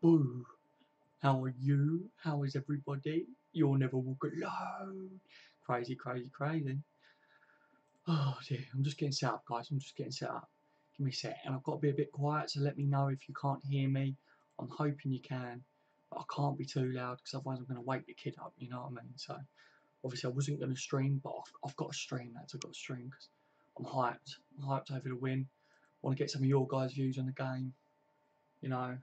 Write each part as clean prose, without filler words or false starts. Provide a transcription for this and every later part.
Boo! How are you? How is everybody? You'll never walk alone. Crazy, crazy, crazy. Oh dear, I'm just getting set up, guys. I'm just getting set up. Give me a sec. And I've got to be a bit quiet, so let me know if you can't hear me. I'm hoping you can. But I can't be too loud because otherwise I'm going to wake the kid up, you know what I mean? So, obviously, I wasn't going to stream, but I've got to stream, lads. I've got to stream because I'm hyped. I'm hyped over the win. I want to get some of your guys' views on the game. You know,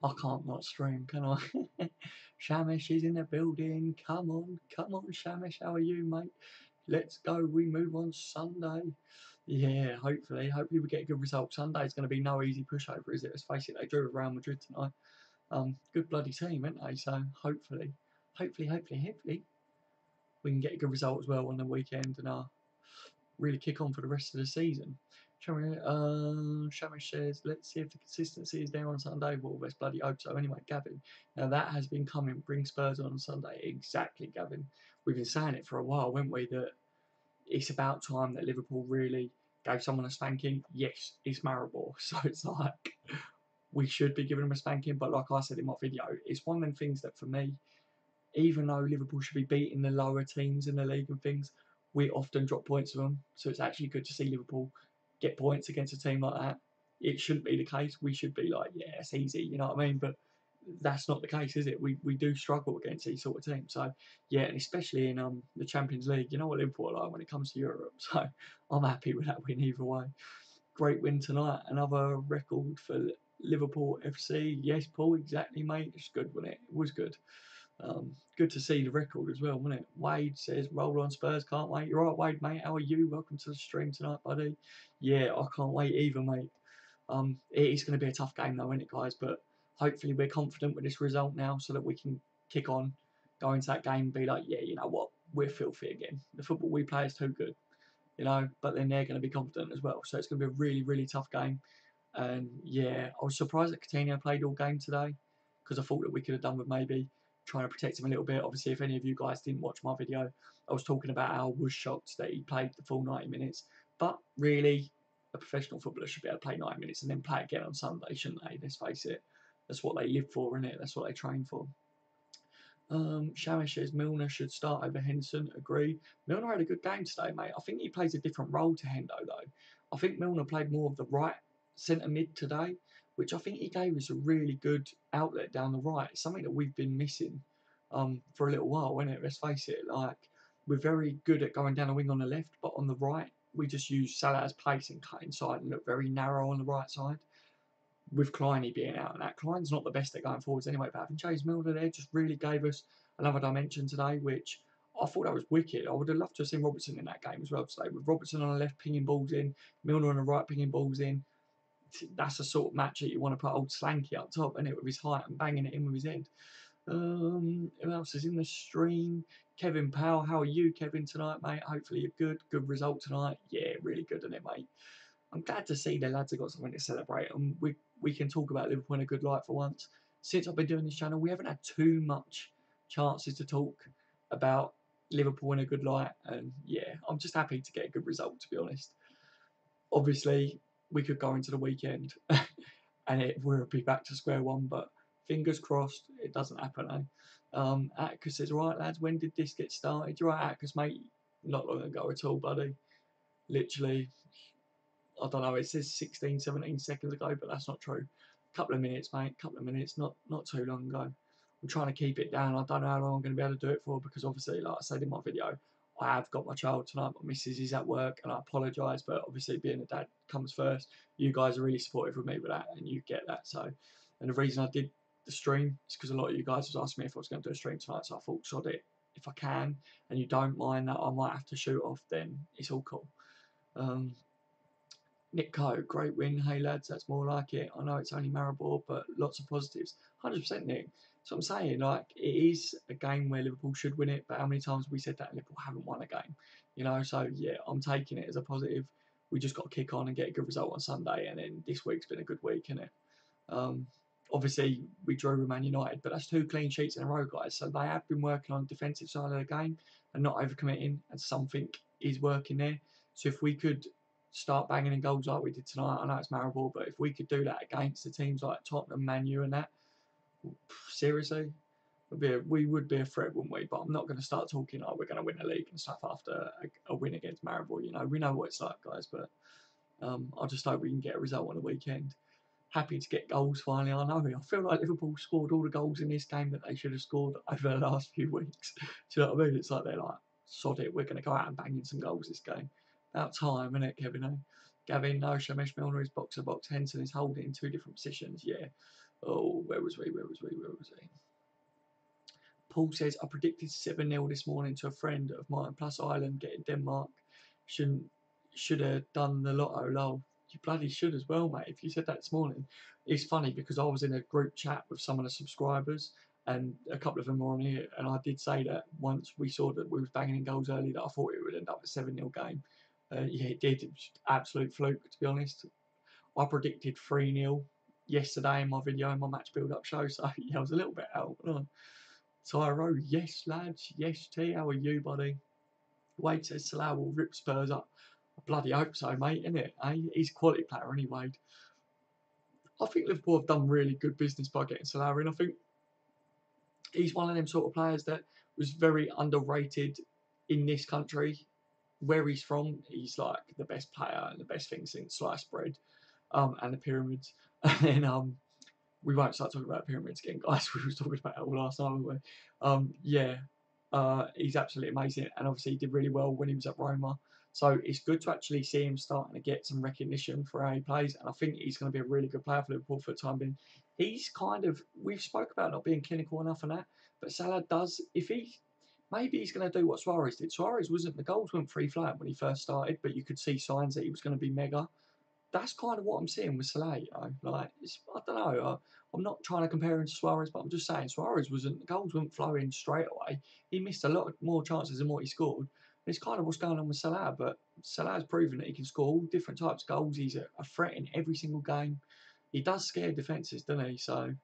I can't not stream, can I? Shamish is in the building. Come on, Shamish. How are you, mate? Let's go. We move on Sunday. Yeah, hopefully we get a good result. Sunday's going to be no easy pushover, is it? Let's face it, they drew with Real Madrid tonight. Good bloody team, aren't they? So hopefully, we can get a good result as well on the weekend and really kick on for the rest of the season. Shamish says, let's see if the consistency is there on Sunday. Well, let's bloody hope so. Anyway, Gavin. Now that has been coming. Bring Spurs on Sunday. Exactly, Gavin. We've been saying it for a while, haven't we? That it's about time that Liverpool really gave someone a spanking. Yes, it's Maribor. So it's like we should be giving them a spanking. But like I said in my video, it's one of them things that for me, even though Liverpool should be beating the lower teams in the league and things, we often drop points to them. So it's actually good to see Liverpool get points against a team like that. It shouldn't be the case. We should be like, yeah, it's easy, you know what I mean? But that's not the case, is it? We do struggle against these sort of teams. So yeah, and especially in the Champions League, you know what Liverpool are like when it comes to Europe. So I'm happy with that win either way. Great win tonight. Another record for Liverpool FC. Yes, Paul, exactly, mate. It's good, wasn't it? It was good. Good to see the record as well, wasn't it? Wade says, roll on Spurs, can't wait. You're right, Wade, mate. How are you? Welcome to the stream tonight, buddy. Yeah, I can't wait either, mate. It is going to be a tough game, though, isn't it, guys? But hopefully we're confident with this result now so that we can kick on, go into that game and be like, yeah, you know what? We're filthy again. The football we play is too good, you know, but then they're going to be confident as well. So it's going to be a really, really tough game. And yeah, I was surprised that Coutinho played all game today because I thought that we could have done with maybe trying to protect him a little bit. Obviously, if any of you guys didn't watch my video, I was talking about how I was shocked that he played the full 90 minutes. But really, a professional footballer should be able to play 90 minutes and then play again on Sunday, shouldn't they? Let's face it. That's what they live for, isn't it? That's what they train for. Shamish says Milner should start over Henderson. Agree. Milner had a good game today, mate. I think he plays a different role to Hendo, though. I think Milner played more of the right centre mid today, which I think he gave us a really good outlet down the right. It's something that we've been missing for a little while, isn't it? Let's face it. Like we're very good at going down the wing on the left, but on the right, we just use Salah's pace and cut inside and look very narrow on the right side with Kleiny being out and that. Klein's not the best at going forwards anyway, but having Chase Milner there just really gave us another dimension today, which I thought that was wicked. I would have loved to have seen Robertson in that game as well today, with Robertson on the left pinging balls in, Milner on the right pinging balls in. That's the sort of match that you want to put old Slanky up top, and it with his height and banging it in with his head. Who else is in the stream? Kevin Powell, how are you, Kevin, tonight, mate? Hopefully you're good. Good result tonight. Yeah, really good, isn't it, mate? I'm glad to see the lads have got something to celebrate, and we can talk about Liverpool in a good light for once. Since I've been doing this channel, we haven't had too much chances to talk about Liverpool in a good light, and yeah, I'm just happy to get a good result, to be honest. Obviously, we could go into the weekend and we'll be back to square one, but fingers crossed it doesn't happen, eh? Atticus says, right, lads, when did this get started? You're right, Atticus, mate. Not long ago at all, buddy. Literally, I don't know, it says 16, 17 seconds ago, but that's not true. Couple of minutes, mate, couple of minutes, not too long ago. I'm trying to keep it down. I don't know how long I'm going to be able to do it for because obviously, like I said in my video, I have got my child tonight. My missus is at work and I apologise, but obviously being a dad comes first. You guys are really supportive of me with that and you get that. So, and the reason I did the stream is because a lot of you guys was asking me if I was going to do a stream tonight, so I thought, sod it. If I can and you don't mind that I might have to shoot off, then it's all cool. Nick Coe, great win. Hey lads, that's more like it. I know it's only Maribor, but lots of positives. 100% Nick. So I'm saying, like, it is a game where Liverpool should win it, but how many times have we said that Liverpool haven't won a game? You know, so yeah, I'm taking it as a positive. We just got to kick on and get a good result on Sunday, and then this week's been a good week, isn't it? Um, obviously, we drew with Man United, but that's 2 clean sheets in a row, guys. So they have been working on the defensive side of the game and not overcommitting, and something is working there. So if we could start banging in goals like we did tonight, I know it's Maribor, but if we could do that against the teams like Tottenham, Man U, and that, Seriously, we would be a threat, wouldn't we? But I'm not going to start talking, oh, we're going to win the league and stuff after a win against Maribor. You know, we know what it's like, guys. But I just hope we can get a result on the weekend. Happy to get goals finally. I know. I feel like Liverpool scored all the goals in this game that they should have scored over the last few weeks. Do you know what I mean? It's like they're like, sod it, we're going to go out and bang in some goals this game. About time, isn't it, Kevin? Eh? Gavin, no, Shamesh Milner is box to box. Henson is holding in two different positions. Yeah. Oh, where was we? Paul says, I predicted 7-0 this morning to a friend of mine, plus Ireland getting Denmark. Should have done the lotto, lol. You bloody should as well, mate. If you said that this morning, it's funny because I was in a group chat with some of the subscribers and a couple of them were on here, and I did say that once we saw that we was banging in goals early, that I thought it would end up a 7-0 game. Yeah, it did. It was absolute fluke, to be honest. I predicted 3-0 yesterday in my video, in my match build-up show, so yeah, I was a little bit out. Tyro, yes, lads. Yes, T. How are you, buddy? Wade says Salah will rip Spurs up. I bloody hope so, mate, innit? Eh? He's a quality player anyway. I think Liverpool have done really good business by getting Salah in. I think he's one of them sort of players that was very underrated in this country. Where he's from, he's like the best player and the best thing since sliced bread and the pyramids. And then we won't start talking about pyramids again, guys. We were talking about it all last night, weren't we? Yeah, he's absolutely amazing, and obviously he did really well when he was at Roma. So it's good to actually see him starting to get some recognition for how he plays, and I think he's going to be a really good player for Liverpool for the time being. He's kind of, we've spoke about not being clinical enough and that, but Salah does, if he, maybe he's going to do what Suarez did. Suarez wasn't, the goals weren't free flowing when he first started, but you could see signs that he was going to be mega. That's kind of what I'm seeing with Salah, you know. Like, I don't know. I'm not trying to compare him to Suarez, but I'm just saying Suarez wasn't, the goals weren't flowing straight away. He missed a lot more chances than what he scored. And it's kind of what's going on with Salah, but Salah's proven that he can score all different types of goals. He's a threat in every single game. He does scare defences, doesn't he? So,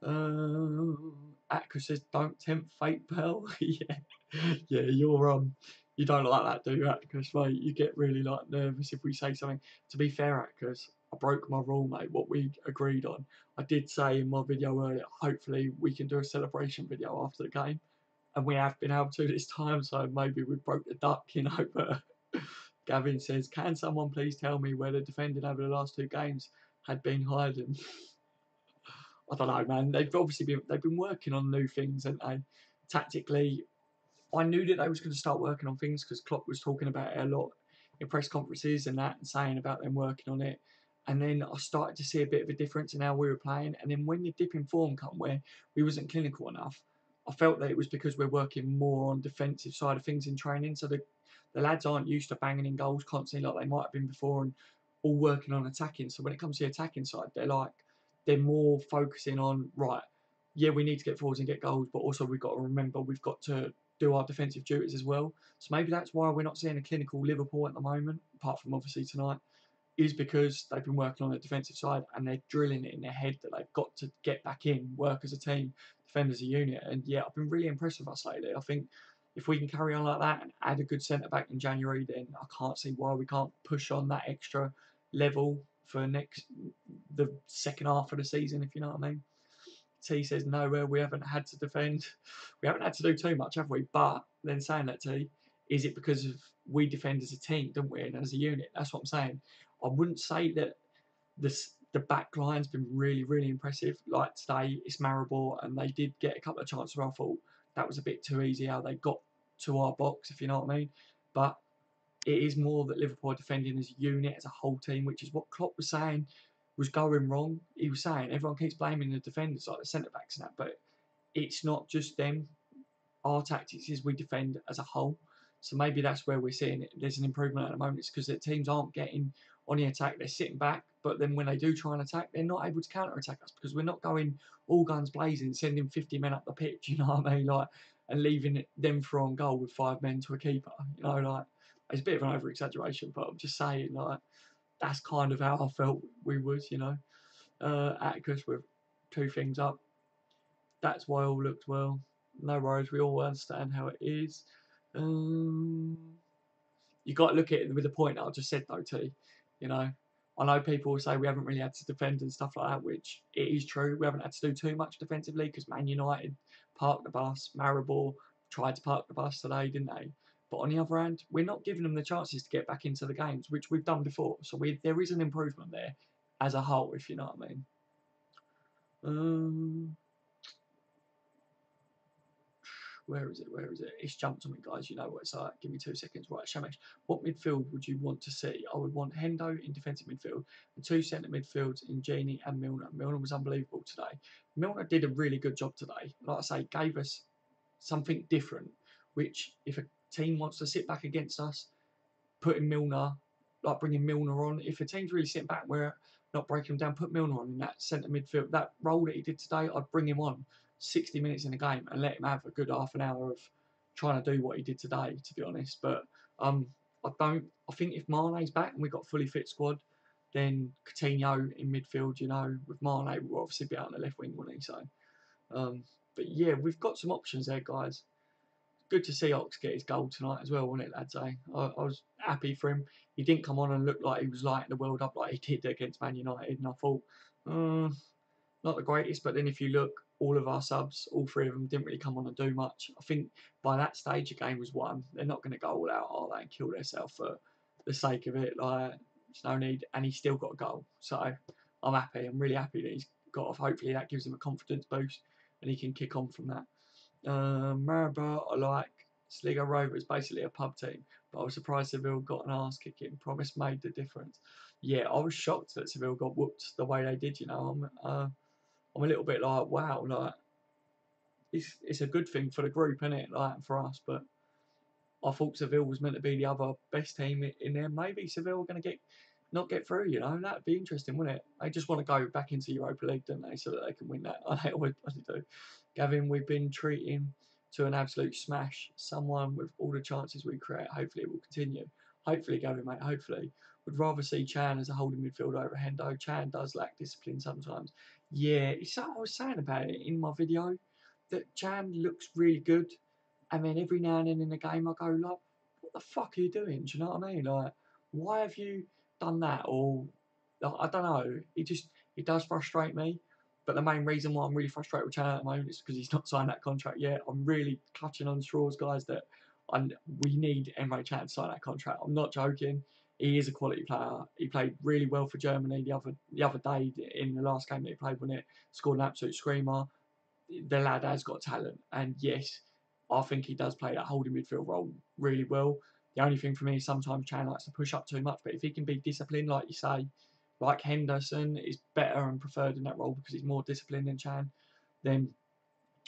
Atka says, "Don't tempt fate, pal." Yeah, yeah. You don't like that, do you, Atticus, mate? You get really like nervous if we say something. To be fair, Atticus, I broke my rule, mate. What we agreed on, I did say in my video earlier. Hopefully, we can do a celebration video after the game, and we have been able to this time. So maybe we broke the duck, you know. But Gavin says, "Can someone please tell me where the defending over the last two games had been hiding?" I don't know, man. They've been working on new things, and tactically, I knew that they was going to start working on things because Klopp was talking about it a lot in press conferences and that, and saying about them working on it. And then I started to see a bit of a difference in how we were playing. And then when the dip in form come, where we wasn't clinical enough, I felt that it was because we're working more on defensive side of things in training. So the lads aren't used to banging in goals constantly like they might have been before, and all working on attacking. So when it comes to the attacking side, they're more focusing on, right, yeah, we need to get forwards and get goals, but also we've got to remember we've got to do our defensive duties as well. So maybe that's why we're not seeing a clinical Liverpool at the moment, apart from obviously tonight, is because they've been working on the defensive side and they're drilling it in their head that they've got to get back in, work as a team, defend as a unit. And yeah, I've been really impressed with us lately. I think if we can carry on like that and add a good centre back in January, then I can't see why we can't push on that extra level for the second half of the season, if you know what I mean. T says nowhere. We haven't had to defend. We haven't had to do too much, have we? But then saying that, T, is it because of we defend as a team, don't we, and as a unit? That's what I'm saying. I wouldn't say that the back line's been really, really impressive. Like today, it's Maribor, and they did get a couple of chances where I thought that was a bit too easy how they got to our box, if you know what I mean. But it is more that Liverpool are defending as a unit, as a whole team, which is what Klopp was saying was going wrong. He was saying everyone keeps blaming the defenders, like the centre backs and that, but it's not just them. Our tactics is we defend as a whole. So maybe that's where we're seeing it. There's an improvement at the moment. It's because the teams aren't getting on the attack. They're sitting back, but then when they do try and attack, they're not able to counter attack us because we're not going all guns blazing, sending 50 men up the pitch. You know what I mean? Like, and leaving them for on goal with 5 men to a keeper. You know, like it's a bit of an over exaggeration, but I'm just saying, like that's kind of how I felt we was. You know, Atticus with 2 things up. That's why all looked well. No worries, we all understand how it is. You got to look at it with the point that I just said, though, T. You know, I know people will say we haven't really had to defend and stuff like that, which it is true. We haven't had to do too much defensively because Man United parked the bus. Maribor tried to park the bus today, didn't they? But on the other hand, we're not giving them the chances to get back into the games, which we've done before. So there is an improvement there as a whole, if you know what I mean. Where is it? Where is it? It's jumped on me, guys. You know what it's like. Give me 2 seconds. Right, Shamesh. What midfield would you want to see? I would want Hendo in defensive midfield and 2 centre midfields in Genie and Milner. Milner was unbelievable today. Milner did a really good job today. Like I say, gave us something different, which if a team wants to sit back against us, putting Milner, like bringing Milner on. If a team's really sitting back, we're not breaking them down, put Milner on in that centre midfield. That role that he did today, I'd bring him on 60 minutes in the game and let him have a good half an hour of trying to do what he did today, to be honest. But I think if Mane's back and we've got a fully fit squad, then Coutinho in midfield, you know, with Mane will obviously be out on the left wing, wouldn't he? So, but yeah, we've got some options there, guys. Good to see Ox get his goal tonight as well, wasn't it, lads? I was happy for him. He didn't come on and look like he was lighting the world up like he did against Man United, and I thought, not the greatest. But then if you look, all of our subs, all 3 of them, didn't really come on and do much. I think by that stage the game was won. They're not going to go all out, are they, and kill themselves for the sake of it. Like, there's no need, and he's still got a goal. So I'm happy. I'm really happy that he's got off. Hopefully that gives him a confidence boost, and he can kick on from that. Maribor, I like. Sligo Rovers, basically a pub team, but I was surprised Seville got an arse kicking. Promise made the difference. Yeah, I was shocked that Seville got whooped the way they did. You know, I'm a little bit like, wow, like it's a good thing for the group, isn't it? Like for us, but I thought Seville was meant to be the other best team in there. Maybe Seville are going to not get through. You know, that'd be interesting, wouldn't it? They just want to go back into Europa League, don't they, so that they can win that. I always do. Gavin, we've been treating to an absolute smash. Someone with all the chances we create. Hopefully, it will continue. Hopefully, Gavin, mate. Hopefully, would rather see Chan as a holding midfielder over Hendo. Chan does lack discipline sometimes. Yeah, it's something I was saying about it in my video that Chan looks really good. And then every now and then in the game, I go, like, what the fuck are you doing? Do you know what I mean? Like, why have you done that? Or, like, I don't know. It does frustrate me. But the main reason why I'm really frustrated with Chan at the moment is because he's not signed that contract yet. I'm really clutching on straws, guys, that we need Emre Can to sign that contract. I'm not joking. He is a quality player. He played really well for Germany the other day in the last game that he played when it scored an absolute screamer. The lad has got talent, and yes, I think he does play that holding midfield role really well. The only thing for me is sometimes Chan likes to push up too much, but if he can be disciplined, like you say, like Henderson is better and preferred in that role because he's more disciplined than Chan, then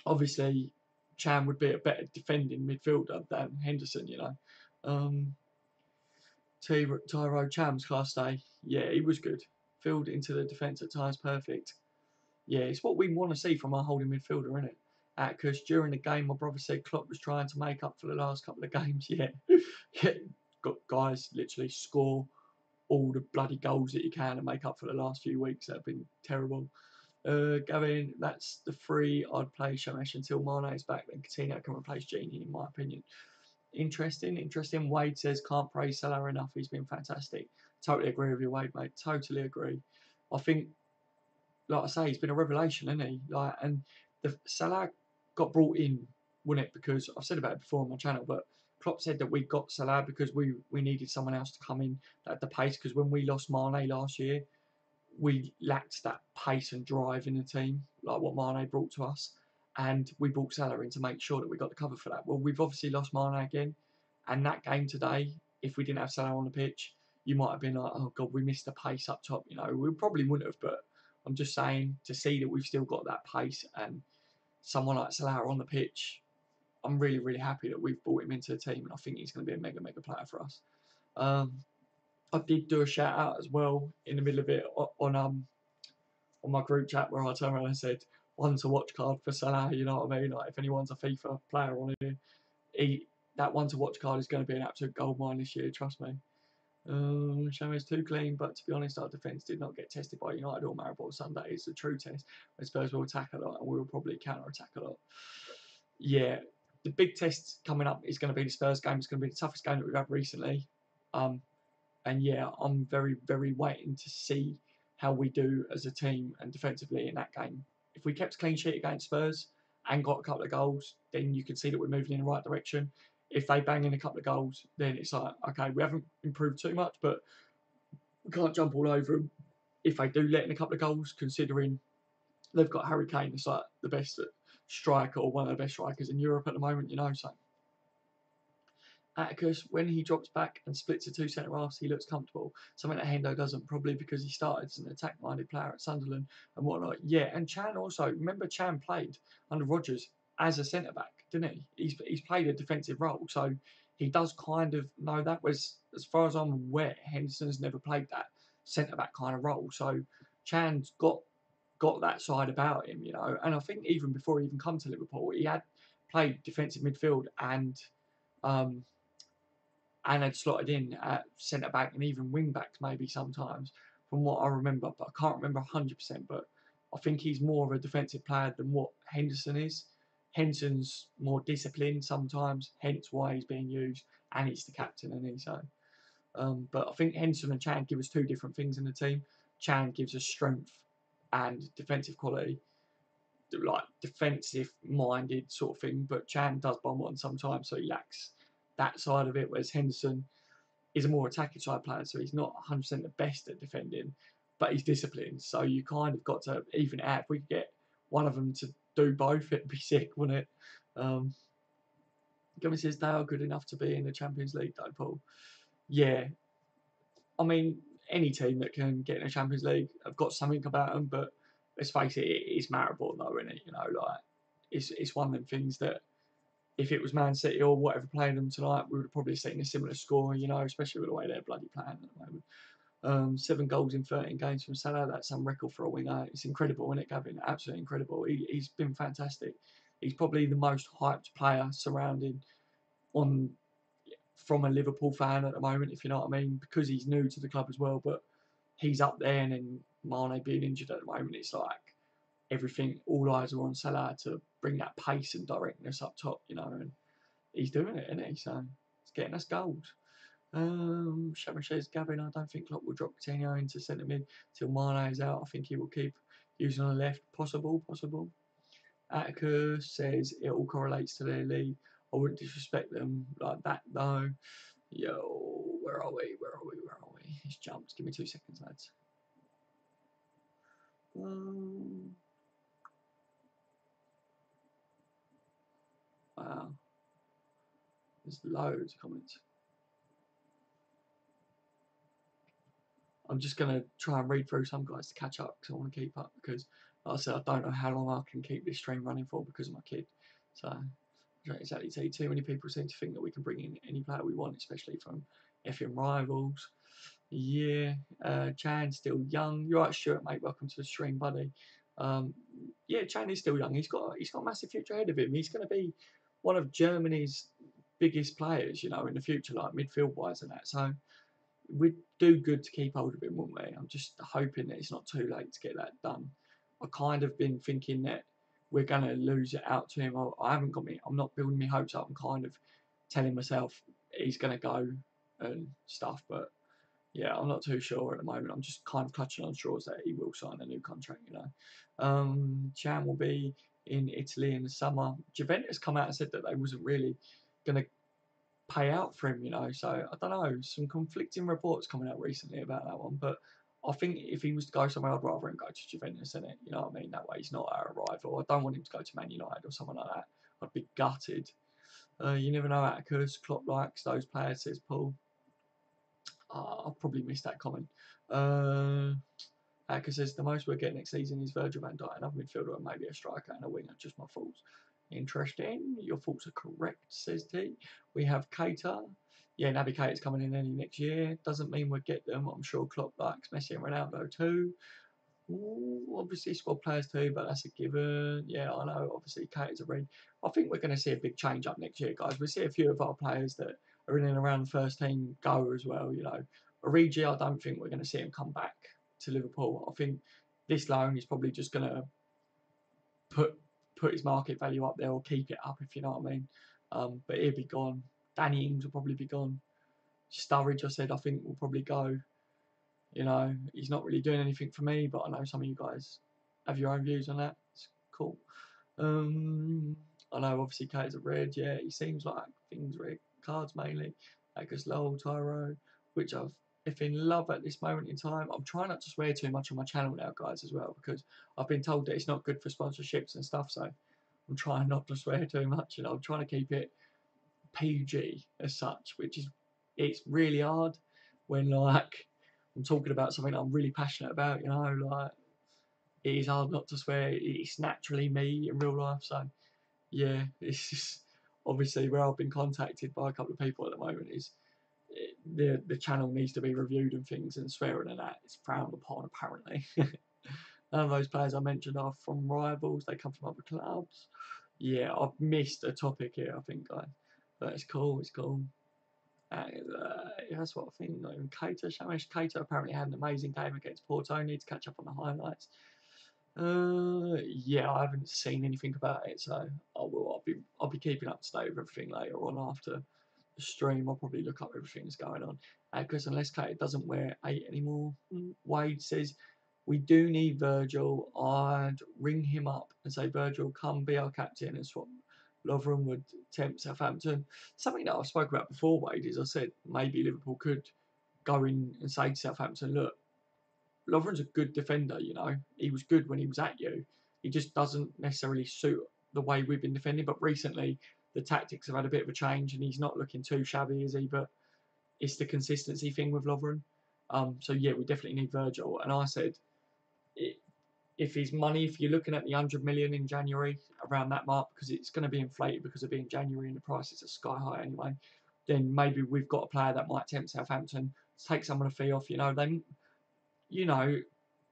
obviously Chan would be a better defending midfielder than Henderson, you know. Tyro Cham's class day, yeah, he was good. Filled into the defence at times, perfect. Yeah, it's what we want to see from our holding midfielder, isn't it? Because during the game, my brother said Klopp was trying to make up for the last couple of games. Yeah, yeah. Got guys literally score all the bloody goals that you can and make up for the last few weeks that have been terrible. Gavin, that's the 3 I'd play Shamesh until Mane is back. Then Coutinho can replace Genie, in my opinion. Interesting. Wade says can't praise Salah enough. He's been fantastic. Totally agree with you, Wade, mate. Totally agree. I think, like I say, he's been a revelation, hasn't he? Like, and the Salah got brought in, wouldn't it? Because I've said about it before on my channel, but Klopp said that we got Salah because we needed someone else to come in at the pace. Because when we lost Mane last year, we lacked that pace and drive in the team, like what Mane brought to us. And we brought Salah in to make sure that we got the cover for that. Well, we've obviously lost Mane again. And that game today, if we didn't have Salah on the pitch, you might have been like, oh, God, we missed the pace up top. You know, we probably wouldn't have, but I'm just saying to see that we've still got that pace and someone like Salah on the pitch, I'm really, really happy that we've brought him into the team, and I think he's going to be a mega, mega player for us. I did do a shout out as well in the middle of it on my group chat where I turned around and said, one to watch card for Salah, you know what I mean? Like if anyone's a FIFA player on here, that one to watch card is going to be an absolute goldmine this year, trust me. Shame's too clean, but to be honest, our defence did not get tested by United or Maribor Sunday. It's a true test. Where Spurs will attack a lot and we will probably counter attack a lot. Yeah, the big test coming up is going to be the Spurs game. It's going to be the toughest game that we've had recently. And yeah, I'm very, very waiting to see how we do as a team and defensively in that game. If we kept a clean sheet against Spurs and got a couple of goals, then you can see that we're moving in the right direction. If they bang in a couple of goals, then it's like, okay, we haven't improved too much, but we can't jump all over them. If they do let in a couple of goals, considering they've got Harry Kane, it's like the best striker or one of the best strikers in Europe at the moment, you know. So Atticus, when he drops back and splits the two centre halves, he looks comfortable. Something that Hendo doesn't, probably because he started as an attack-minded player at Sunderland and whatnot. Yeah, and Chan also. Remember, Chan played under Rodgers as a centre back, didn't he? He's played a defensive role, so he does kind of know that. Whereas, as far as I'm aware, Henderson's never played that centre back kind of role. So Chan's got that side about him, you know. And I think even before he even come to Liverpool, he had played defensive midfield um, and had slotted in at centre back and even wing backs maybe sometimes, from what I remember. But I can't remember 100%. But I think he's more of a defensive player than what Henderson is. Henderson's more disciplined sometimes, hence why he's being used, and he's the captain, and he's so. But I think Henderson and Chan give us two different things in the team. Chan gives us strength and defensive quality, like defensive minded sort of thing, but Chan does bomb on sometimes, so he lacks that side of it. Whereas Henderson is a more attacking side player, so he's not 100% the best at defending, but he's disciplined. So you kind of got to even out. If we could get one of them to do both, it'd be sick, wouldn't it? Gummy says they are good enough to be in the Champions League, though, Paul. Yeah, I mean, any team that can get in the Champions League have got something about them, but let's face it, it is Maribor, though, isn't it? You know, like it's one of them things that if it was Man City or whatever playing them tonight, we would have probably seen a similar score, you know, especially with the way they're bloody playing at the moment. 7 goals in 13 games from Salah, that's some record for a winger. It's incredible, isn't it, Gavin? Absolutely incredible. He's been fantastic. He's probably the most hyped player surrounding on from a Liverpool fan at the moment, if you know what I mean, because he's new to the club as well. But he's up there, and then Mane being injured at the moment, it's like everything, all eyes are on Salah to bring that pace and directness up top, you know, and he's doing it, isn't he? So it's getting us goals. Shamrock says, Gavin, I don't think Klopp will drop Coutinho into centre mid till Mane is out. I think he will keep using on the left. Possible. Atticus says it all correlates to their league. I wouldn't disrespect them like that though. Yo, where are we? It's jumped. Give me 2 seconds, lads. Wow. There's loads of comments. I'm just going to try and read through some guys to catch up because I want to keep up, because like I said, I don't know how long I can keep this stream running for because of my kid. So I don't exactly say too many people seem to think that we can bring in any player we want, especially from FM rivals. Yeah, Chan's still young. You're right, Stuart, mate. Welcome to the stream, buddy. Yeah, Chan is still young. He's got a massive future ahead of him. He's going to be one of Germany's biggest players, you know, in the future, like midfield wise and that. So we'd do good to keep hold of him, wouldn't we? I'm just hoping that it's not too late to get that done. I kind of been thinking that we're going to lose it out to him. I'm not building my hopes up. I'm kind of telling myself he's going to go and stuff, but yeah, I'm not too sure at the moment. I'm just kind of clutching on straws that he will sign a new contract, you know. Chan will be in Italy in the summer. Juventus come out and said that they wasn't really going to pay out for him, you know. So I don't know. Some conflicting reports coming out recently about that one, but I think if he was to go somewhere, I'd rather him go to Juventus, innit? You know what I mean? That way he's not our rival. I don't want him to go to Man United or someone like that. I'd be gutted. You never know, Atticus. Klopp likes those players, says Paul. I'll probably miss that comment. Atticus says the most we'll get next season is Virgil van Dijk, another midfielder, and maybe a striker and a winger. Just my thoughts. Interesting. Your thoughts are correct, says T. We have Keita. Yeah, Naby Keita's coming in early next year. Doesn't mean we'll get them. I'm sure Klopp likes Messi and Ronaldo too. Ooh, obviously squad players too, but that's a given. Yeah, I know. Obviously, Keita's a ring. I think we're going to see a big change up next year, guys. We see a few of our players that are in and around the first team go as well. You know, Origi, I don't think we're going to see him come back to Liverpool. I think this loan is probably just going to put his market value up there or keep it up, if you know what I mean. But he'll be gone. Danny Ings will probably be gone. Sturridge, I said, I think will probably go. You know, he's not really doing anything for me, but I know some of you guys have your own views on that. It's cool. I know obviously Kate's a red, yeah, he seems like things red cards mainly. Agus Lowell, Tyro, which I've if in love at this moment in time. I'm trying not to swear too much on my channel now, guys, as well, because I've been told that it's not good for sponsorships and stuff, so I'm trying not to swear too much, and I'm trying to keep it PG as such, which is it's really hard when like I'm talking about something I'm really passionate about, you know, like it is hard not to swear. It's naturally me in real life, so yeah, it's just obviously where I've been contacted by a couple of people at the moment is the channel needs to be reviewed and things, and swearing and that is frowned upon apparently. None of those players I mentioned are from rivals; they come from other clubs. Yeah, I've missed a topic here, I think, guys, but it's cool. It's cool. That's what I think. Keita, Shamesh Keita apparently had an amazing game against Porto. Need to catch up on the highlights. Yeah, I haven't seen anything about it, so I will. I'll be keeping up to date with everything later on after the stream. I'll probably look up everything that's going on. Because unless Kate doesn't wear 8 anymore, Wade says we do need Virgil. I'd ring him up and say, Virgil, come be our captain, and swap. Lovren would tempt Southampton. Something that I've spoken about before, Wade, is I said maybe Liverpool could go in and say to Southampton, look, Lovren's a good defender, you know. He was good when he was at you. He just doesn't necessarily suit the way we've been defending. But recently, the tactics have had a bit of a change, and he's not looking too shabby, is he? But it's the consistency thing with Lovren. So yeah, we definitely need Virgil. And I said, if his money, if you're looking at the 100 million in January, around that mark, because it's going to be inflated because of being January and the prices are sky high anyway, then maybe we've got a player that might tempt Southampton, take some of the fee off. You know,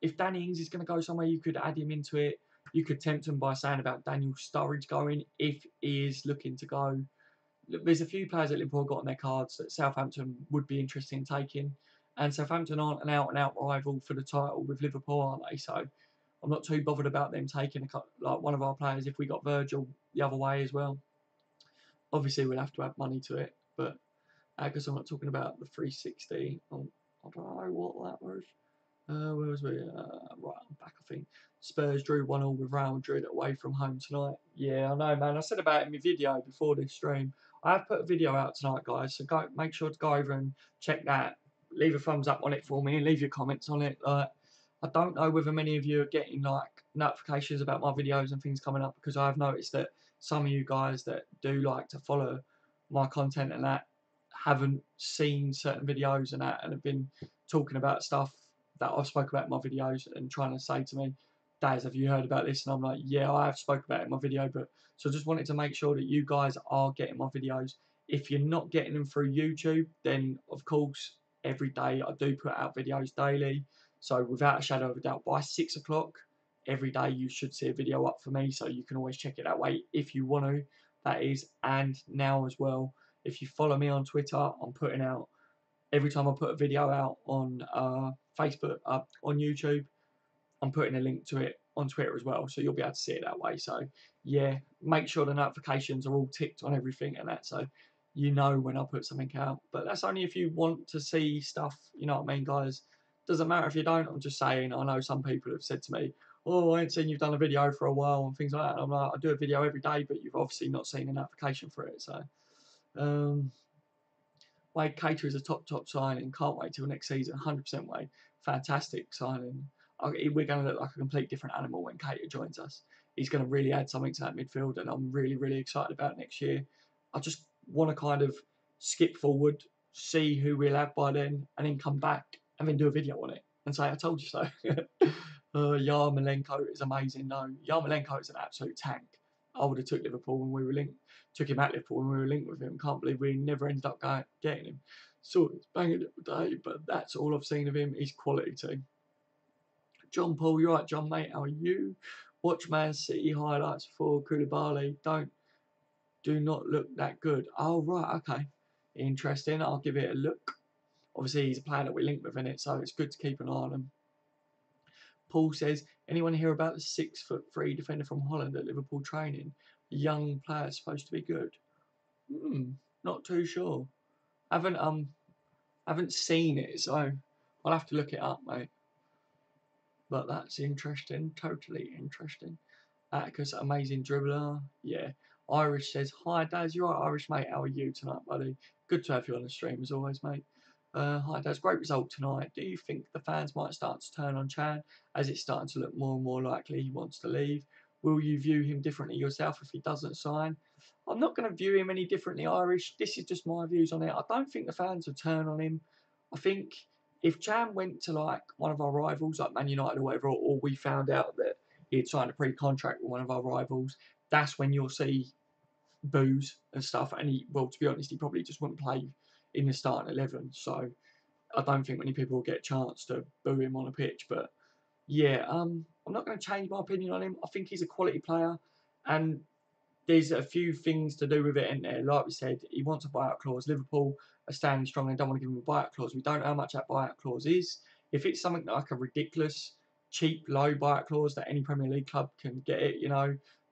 if Danny Ings is going to go somewhere, you could add him into it. You could tempt him by saying about Daniel Sturridge going if he is looking to go. There's a few players that Liverpool got on their cards that Southampton would be interested in taking. And Southampton aren't an out-and-out rival for the title with Liverpool, are they? So I'm not too bothered about them taking like one of our players if we got Virgil the other way as well. Obviously, we'll have to add money to it, but because I'm not talking about the 360. I don't know what that was. Where was we? Right, I'm back, I think. Spurs drew 1-1 with Real Madrid away from home tonight. Yeah, I know, man. I said about it in my video before this stream. I have put a video out tonight, guys, so go make sure to go over and check that. Leave a thumbs up on it for me and leave your comments on it. Like, I don't know whether many of you are getting like notifications about my videos and things coming up, because I have noticed that some of you guys that do like to follow my content and that haven't seen certain videos and that, and have been talking about stuff that I've spoke about in my videos and trying to say to me, Daz, have you heard about this? And I'm like, yeah, I have spoke about it in my video, but so I just wanted to make sure that you guys are getting my videos. If you're not getting them through YouTube, then of course every day I do put out videos daily. So without a shadow of a doubt, by 6 o'clock every day you should see a video up for me. So you can always check it that way if you want to. That is, and now as well, if you follow me on Twitter, I'm putting out every time I put a video out on Facebook, on YouTube, I'm putting a link to it on Twitter as well, so you'll be able to see it that way. So yeah, make sure the notifications are all ticked on everything and that, so you know when I put something out. But that's only if you want to see stuff, you know what I mean, guys. Doesn't matter if you don't. I'm just saying. I know some people have said to me, "Oh, I ain't seen you've done a video for a while" and things like that. And I'm like, I do a video every day, but you've obviously not seen a notification for it. So. Wade Cater is a top signing. Can't wait till next season. 100% Wade. Fantastic signing. We're going to look like a complete different animal when Cater joins us. He's going to really add something to that midfield, and I'm really excited about next year. I just want to kind of skip forward, see who we'll have by then, and then come back and then do a video on it and say, I told you so. Yarmolenko is amazing. No, Yarmolenko is an absolute tank. I would have took Liverpool when we were linked. Took him at Liverpool when we were linked with him. Can't believe we never ended up getting him. So it's banging it today, but that's all I've seen of him. He's quality too. John Paul, you're right, John, mate. How are you? Watch Man City highlights for Koulibaly. Do not look that good. Oh, right, okay. Interesting. I'll give it a look. Obviously, he's a player that we linked with in it, so it's good to keep an eye on him. Paul says, anyone hear about the 6'3" defender from Holland at Liverpool training? Young player supposed to be good. Not too sure. Haven't I haven't seen it, so I'll have to look it up, mate. But that's interesting, totally interesting. Atticus, amazing dribbler. Yeah. Irish says, hi, Daz. You right, Irish, mate? How are you tonight, buddy? Good to have you on the stream, as always, mate. Hi, Daz. Great result tonight. Do you think the fans might start to turn on Chan as it's starting to look more and more likely he wants to leave? Will you view him differently yourself if he doesn't sign? I'm not going to view him any differently, Irish. This is just my views on it. I don't think the fans will turn on him. I think if Chan went to like one of our rivals, like Man United or whatever, or we found out that he had signed a pre-contract with one of our rivals, that's when you'll see boos and stuff. And he, well, to be honest, he probably just wouldn't play in the starting 11. So I don't think many people will get a chance to boo him on a pitch. But yeah, I'm not going to change my opinion on him. I think he's a quality player, and there's a few things to do with it in there. Like we said, he wants a buyout clause. Liverpool are standing strong and don't want to give him a buyout clause. We don't know how much that buyout clause is. If it's something like a ridiculous, cheap, low buyout clause that any Premier League club can get it,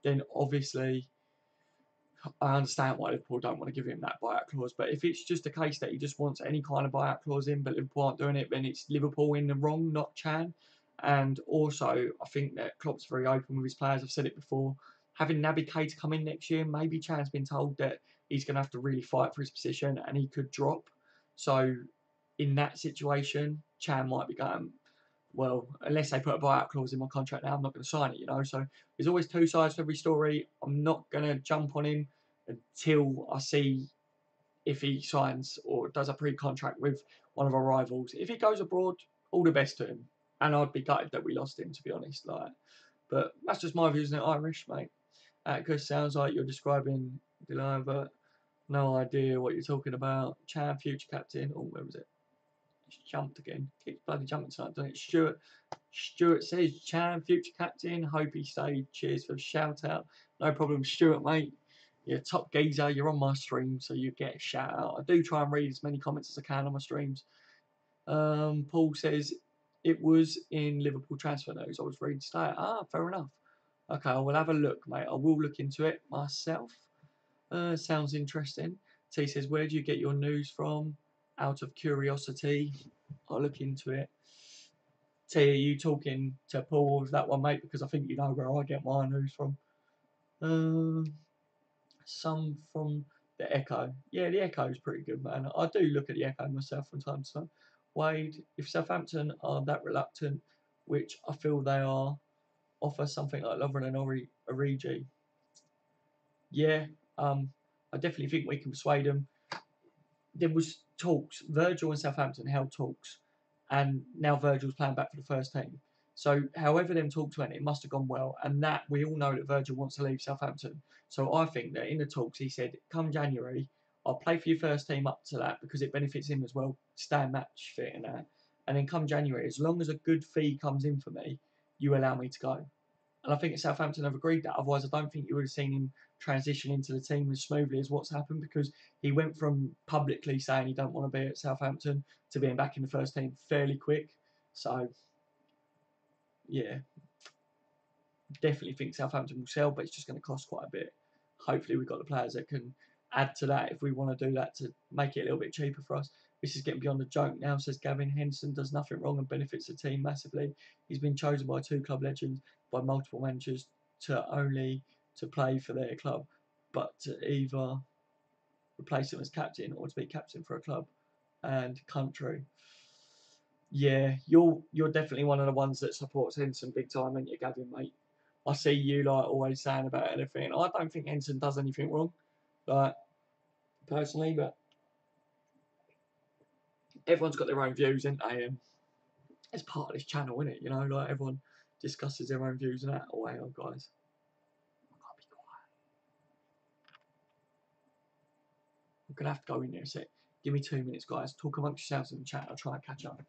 then obviously I understand why Liverpool don't want to give him that buyout clause. But if it's just a case that he just wants any kind of buyout clause in, but Liverpool aren't doing it, then it's Liverpool in the wrong, not Chan. And also, I think that Klopp's very open with his players. I've said it before. Having Naby Keita come in next year, maybe Chan's been told that he's going to have to really fight for his position and he could drop. So in that situation, Chan might be going, well, unless they put a buyout clause in my contract now, I'm not going to sign it, So there's always two sides to every story. I'm not going to jump on him until I see if he signs or does a pre-contract with one of our rivals. If he goes abroad, all the best to him. And I'd be gutted that we lost him, to be honest. But that's just my views on it, Irish, mate. Because sounds like you're describing Dylan, but no idea what you're talking about. Chan, future captain. Oh, where was it? It's jumped again. Keeps bloody jumping tonight, doesn't it? Stuart says, Chan, future captain. Hope he stayed. Cheers for the shout out. No problem, Stuart, mate. You're top geezer. You're on my stream, so you get a shout out. I do try and read as many comments as I can on my streams. Paul says, it was in Liverpool transfer news. I was reading today. Fair enough. Okay, I will have a look, mate. I will look into it myself. Sounds interesting. T says, where do you get your news from? Out of curiosity, I'll look into it. T, are you talking to Paul with that one, mate? Because I think you know where I get my news from. Some from the Echo. Yeah, the Echo is pretty good, man. I do look at the Echo myself from time to time. Wade, if Southampton are that reluctant, which I feel they are, offer something like Lovren and Origi. Yeah, I definitely think we can persuade them. There was talks. Virgil and Southampton held talks, and now Virgil's playing back for the first team. So, however them talks went, it must have gone well. And that we all know that Virgil wants to leave Southampton. So I think that in the talks he said, come January, I'll play for your first team up to that because it benefits him as well, stay match fit and that. And then come January, as long as a good fee comes in for me, you allow me to go. And I think Southampton have agreed that. Otherwise, I don't think you would have seen him transition into the team as smoothly as what's happened because he went from publicly saying he don't want to be at Southampton to being back in the first team fairly quick. So, yeah, definitely think Southampton will sell, but it's just going to cost quite a bit. Hopefully, we've got the players that can add to that if we want to do that to make it a little bit cheaper for us. This is getting beyond the joke now, says Gavin. Henderson does nothing wrong and benefits the team massively. He's been chosen by two club legends, by multiple managers to play for their club, but to either replace him as captain or to be captain for a club and country. Yeah, you're definitely one of the ones that supports Henderson big time, aren't you, Gavin, mate? I see you like always saying about anything. I don't think Henderson does anything wrong, like personally, but everyone's got their own views, ain't they? And it's part of this channel, isn't it? Like everyone discusses their own views and that. Oh, hang on, guys. I can't be quiet. I'm gonna have to go in there a sec. Give me 2 minutes, guys. Talk amongst yourselves in the chat. I'll try and catch up.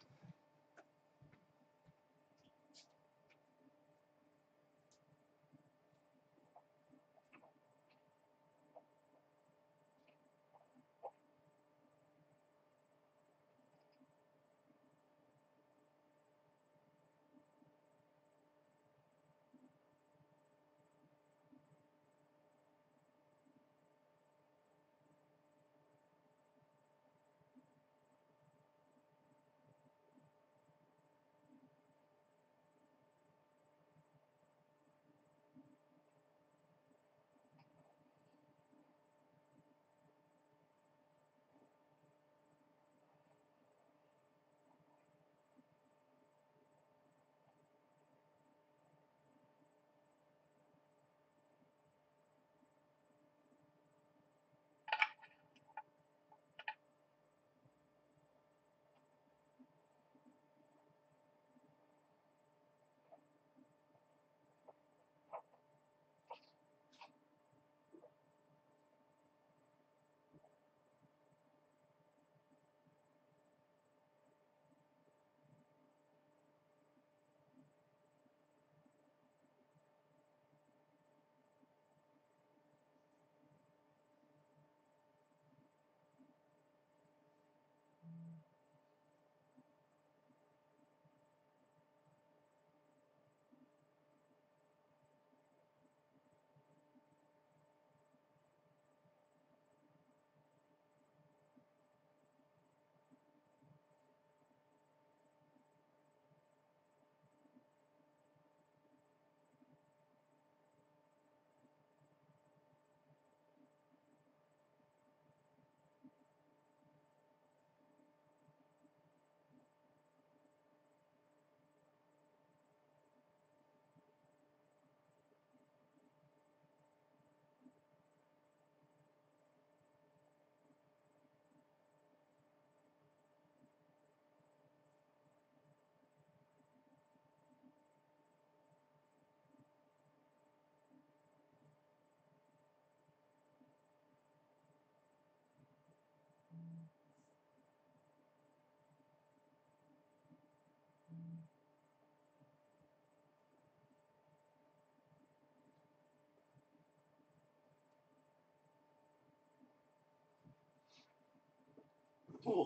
Oh,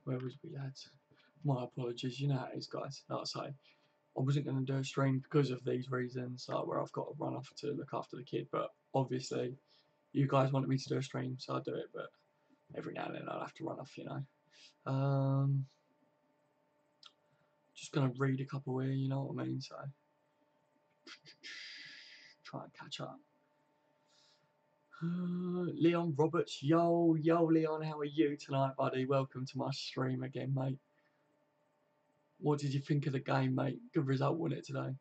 where was we, lads? My apologies. You know how it is, guys. Like I say, I wasn't going to do a stream because of these reasons, where I've got to run off to look after the kid. But obviously, you guys wanted me to do a stream, so I'll do it. But every now and then I'll have to run off, you know. Just going to read a couple here, you know what I mean? So, try and catch up. Leon Roberts, yo Leon, how are you tonight, buddy? Welcome to my stream again, mate. What did you think of the game, mate? Good result, wasn't it, today?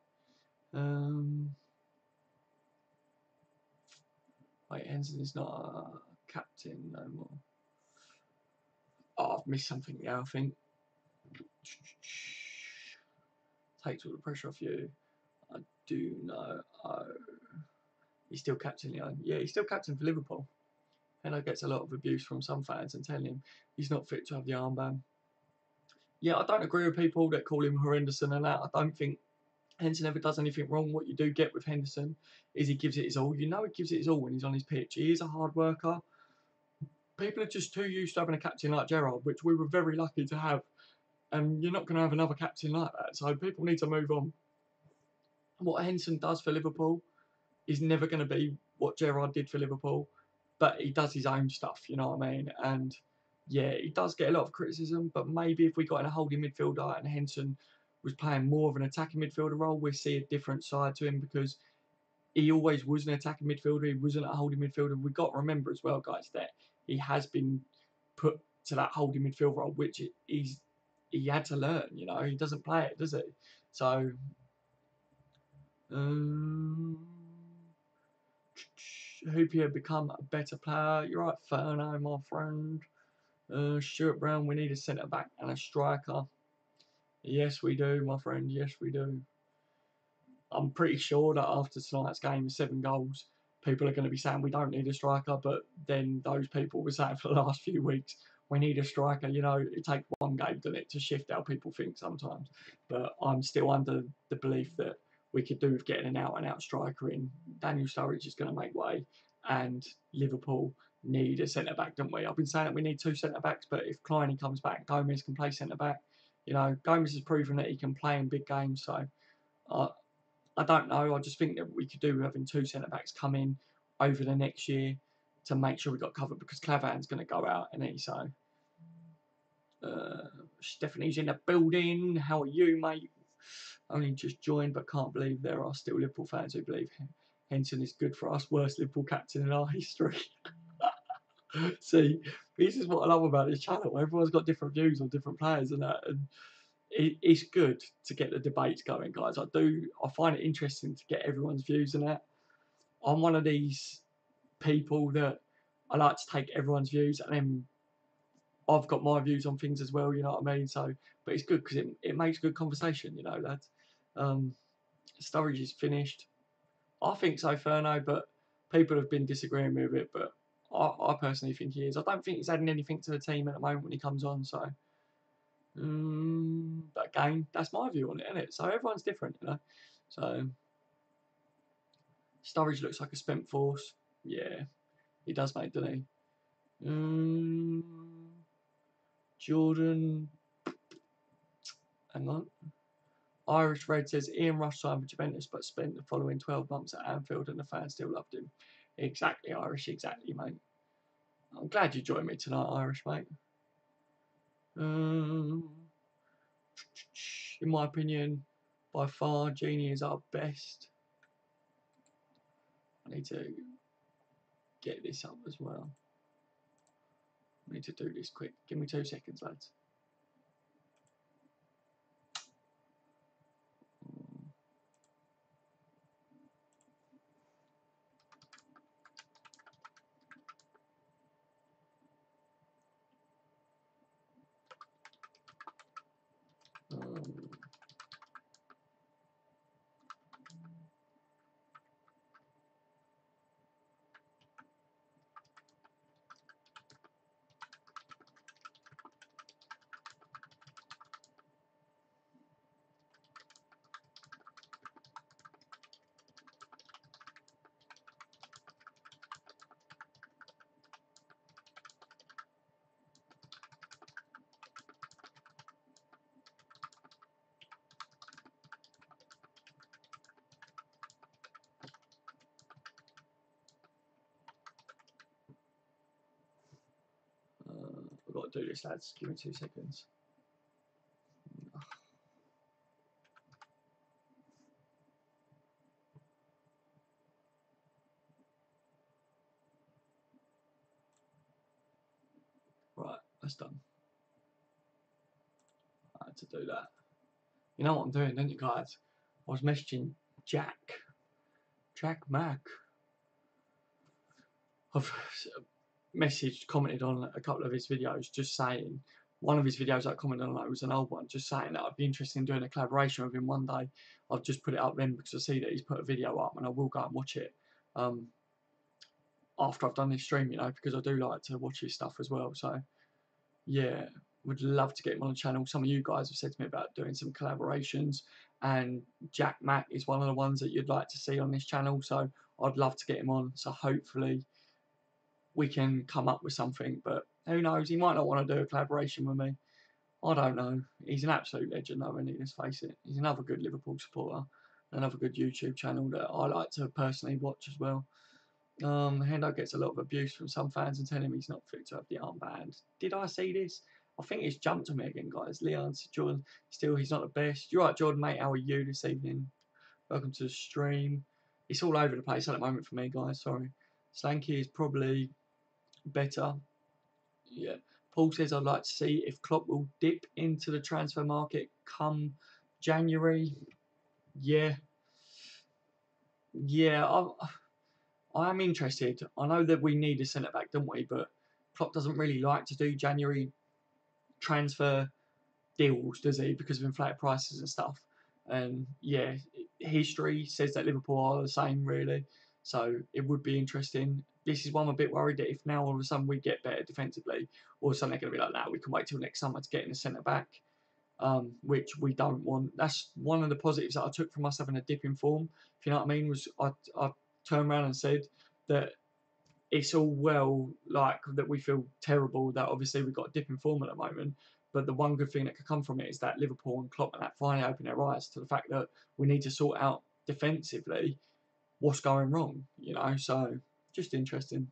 Wait, Henson is not a captain no more. Oh, I've missed something now, I think. Takes all the pressure off you. I do know. Oh, he's still captain, Leon. Yeah, he's still captain for Liverpool. And I gets a lot of abuse from some fans and telling him he's not fit to have the armband. Yeah, I don't agree with people that call him horrendous and that. I don't think Henson ever does anything wrong. What you do get with Henderson is he gives it his all. You know he gives it his all when he's on his pitch. He is a hard worker. People are just too used to having a captain like Gerrard, which we were very lucky to have. And you're not going to have another captain like that. So people need to move on. What Henderson does for Liverpool is never going to be what Gerrard did for Liverpool. But he does his own stuff, you know what I mean? And yeah, he does get a lot of criticism. But maybe if we got in a holding midfielder and Henderson was playing more of an attacking midfielder role, we'd see a different side to him, because he always was an attacking midfielder. He wasn't a holding midfielder. We've got to remember as well, guys, that he has been put to that holding midfield role, which he had to learn. You know, he doesn't play it, does he? So, Hoopier become a better player. You're right, Ferno, my friend. Stuart Brown, we need a centre back and a striker. Yes, we do, my friend. Yes, we do. I'm pretty sure that after tonight's game of 7 goals, people are going to be saying we don't need a striker, but then those people were saying for the last few weeks, we need a striker. You know, it takes one game, doesn't it, to shift how people think sometimes. But I'm still under the belief that we could do with getting an out-and-out striker in. Daniel Sturridge is going to make way, and Liverpool need a centre-back, don't we? I've been saying that we need 2 centre-backs, but if Kleiny comes back, Gomez can play centre-back. You know, Gomez has proven that he can play in big games, so I don't know. I just think that we could do with having 2 centre-backs come in over the next year to make sure we got covered, because Clavan's going to go out, and he so. Stephanie's in the building. How are you, mate? Only just joined, but can't believe there are still Liverpool fans who believe Henson is good for us. Worst Liverpool captain in our history. See, this is what I love about this channel. Everyone's got different views on different players and that. And it's good to get the debates going, guys. I find it interesting to get everyone's views on that. I'm one of these people that I like to take everyone's views, and then I've got my views on things as well, you know what I mean? So, but it's good because it makes good conversation, you know, lads. Sturridge is finished. I think so, Ferno, but people have been disagreeing with it, but I personally think he is. I don't think he's adding anything to the team at the moment when he comes on, so. But again, that's my view on it, isn't it? So everyone's different, you know. So Sturridge looks like a spent force. Yeah, he does, mate, doesn't he? Jordan. Hang on. Irish Red says Ian Rush signed for Juventus but spent the following 12 months at Anfield and the fans still loved him. Exactly, Irish, exactly, mate. I'm glad you joined me tonight, Irish, mate. In my opinion, by far, Genie is our best. I need to get this up as well. I need to do this quick. Give me 2 seconds, lads. got to do this, lads. Give me 2 seconds. Right, that's done. I had to do that. You know what I'm doing, don't you guys? I was messaging Jack Mack. I've messaged, commented on a couple of his videos, just saying, one of his videos I commented on, it was an old one, just saying that I'd be interested in doing a collaboration with him one day. I've just put it up then because I see that he's put a video up, and I will go and watch it after I've done this stream, you know, because I do like to watch his stuff as well. So yeah, would love to get him on the channel. Some of you guys have said to me about doing some collaborations, and Jack Mack is one of the ones that you'd like to see on this channel, so I'd love to get him on. So hopefully we can come up with something, but who knows, he might not want to do a collaboration with me. I don't know. He's an absolute legend though, isn't he? Let's face it. He's another good Liverpool supporter, another good YouTube channel that I like to personally watch as well. Hendo gets a lot of abuse from some fans and telling him he's not fit to have the armband. Did I see this? I think it's jumped on me again, guys. Leon, Jordan, still he's not the best. You're right, Jordan, mate. How are you this evening? Welcome to the stream. It's all over the place at the moment for me, guys. Sorry. Slanky is probably better. Yeah. Paul says I'd like to see if Klopp will dip into the transfer market come January. Yeah. Yeah. I'm interested. I know that we need a centre back, don't we? But Klopp doesn't really like to do January transfer deals, does he? Because of inflated prices and stuff. And yeah, history says that Liverpool are the same, really. So it would be interesting. This is one I'm a bit worried that if now all of a sudden we get better defensively, all of a sudden they're going to be like, nah, we can wait till next summer to get in a centre back, which we don't want. That's one of the positives that I took from us having a dip in form. If you know what I mean, was I turned around and said that it's all well like that we feel terrible that obviously we've got a dip in form at the moment, but the one good thing that could come from it is that Liverpool and Klopp and that finally open their eyes to the fact that we need to sort out defensively what's going wrong, you know. So just interesting.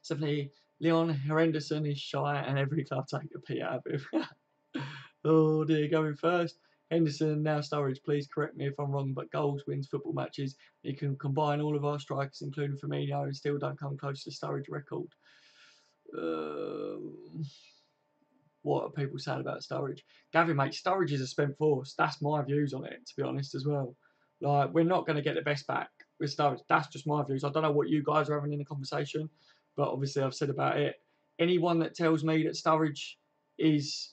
Definitely, Leon Henderson is shy and every club take a pee out of him. Oh dear, going first. Henderson, now Sturridge, please correct me if I'm wrong, but goals wins football matches. You can combine all of our strikers, including Firmino, and still don't come close to Sturridge record. What are people saying about Sturridge? Gavin, mate, Sturridge is a spent force. That's my views on it, to be honest, as well. Like, we're not going to get the best back with Sturridge. That's just my views. I don't know what you guys are having in the conversation, but obviously I've said about it. Anyone that tells me that Sturridge is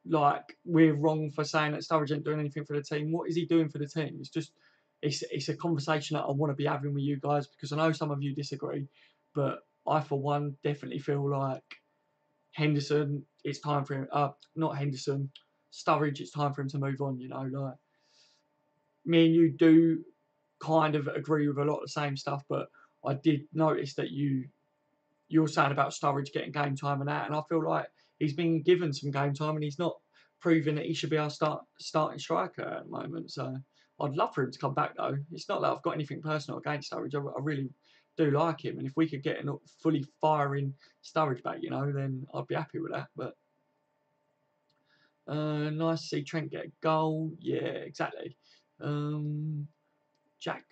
like we're wrong for saying that Sturridge ain't doing anything for the team. What is he doing for the team? It's just it's a conversation that I want to be having with you guys because I know some of you disagree, but I for one definitely feel like Henderson, it's time for him. Not Henderson, Sturridge. It's time for him to move on. You know, like me and you do kind of agree with a lot of the same stuff, but I did notice that you're saying about Sturridge getting game time and that, and I feel like he's been given some game time and he's not proving that he should be our starting striker at the moment. So I'd love for him to come back though. It's not that I've got anything personal against Sturridge. I really do like him, and if we could get a fully firing Sturridge back, you know, then I'd be happy with that. But nice to see Trent get a goal. Yeah, exactly. Jack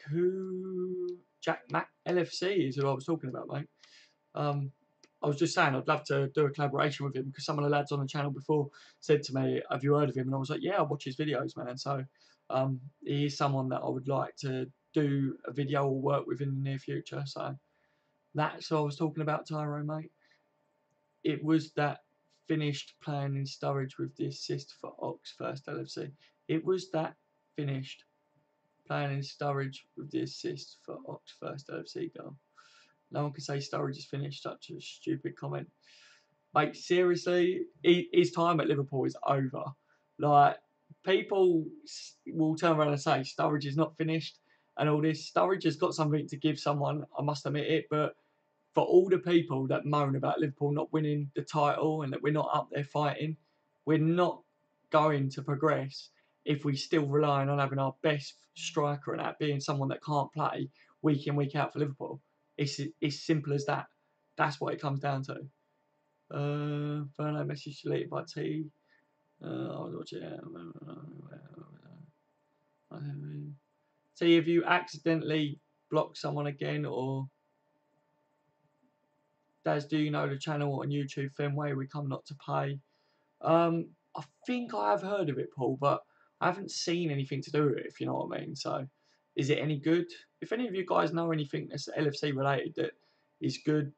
Mac LFC is who I was talking about, mate. I was just saying I'd love to do a collaboration with him because some of the lads on the channel before said to me, have you heard of him? And I was like, yeah, I watch his videos, man. So he is someone that I would like to do a video or work with in the near future. So that's what I was talking about, Tyrone, mate. It was that finished playing in Sturridge with the assist for Ox first LFC. It was that finished playing in Sturridge with the assist for Ox first LFC goal. No one can say Sturridge is finished. Such a stupid comment. Mate, seriously, his time at Liverpool is over. Like, people will turn around and say Sturridge is not finished and all this. Sturridge has got something to give someone, I must admit it, but for all the people that moan about Liverpool not winning the title and that we're not up there fighting, we're not going to progress if we still relying on having our best striker and that being someone that can't play week in, week out for Liverpool. It's simple as that. That's what it comes down to. Furno message deleted by T. I was watching it. See if you accidentally block someone again, or Daz, do you know the channel on YouTube, Fenway We Come Not to Pay? I think I have heard of it, Paul, but I haven't seen anything to do with it, if you know what I mean. So, is it any good? If any of you guys know anything that's LFC related that is good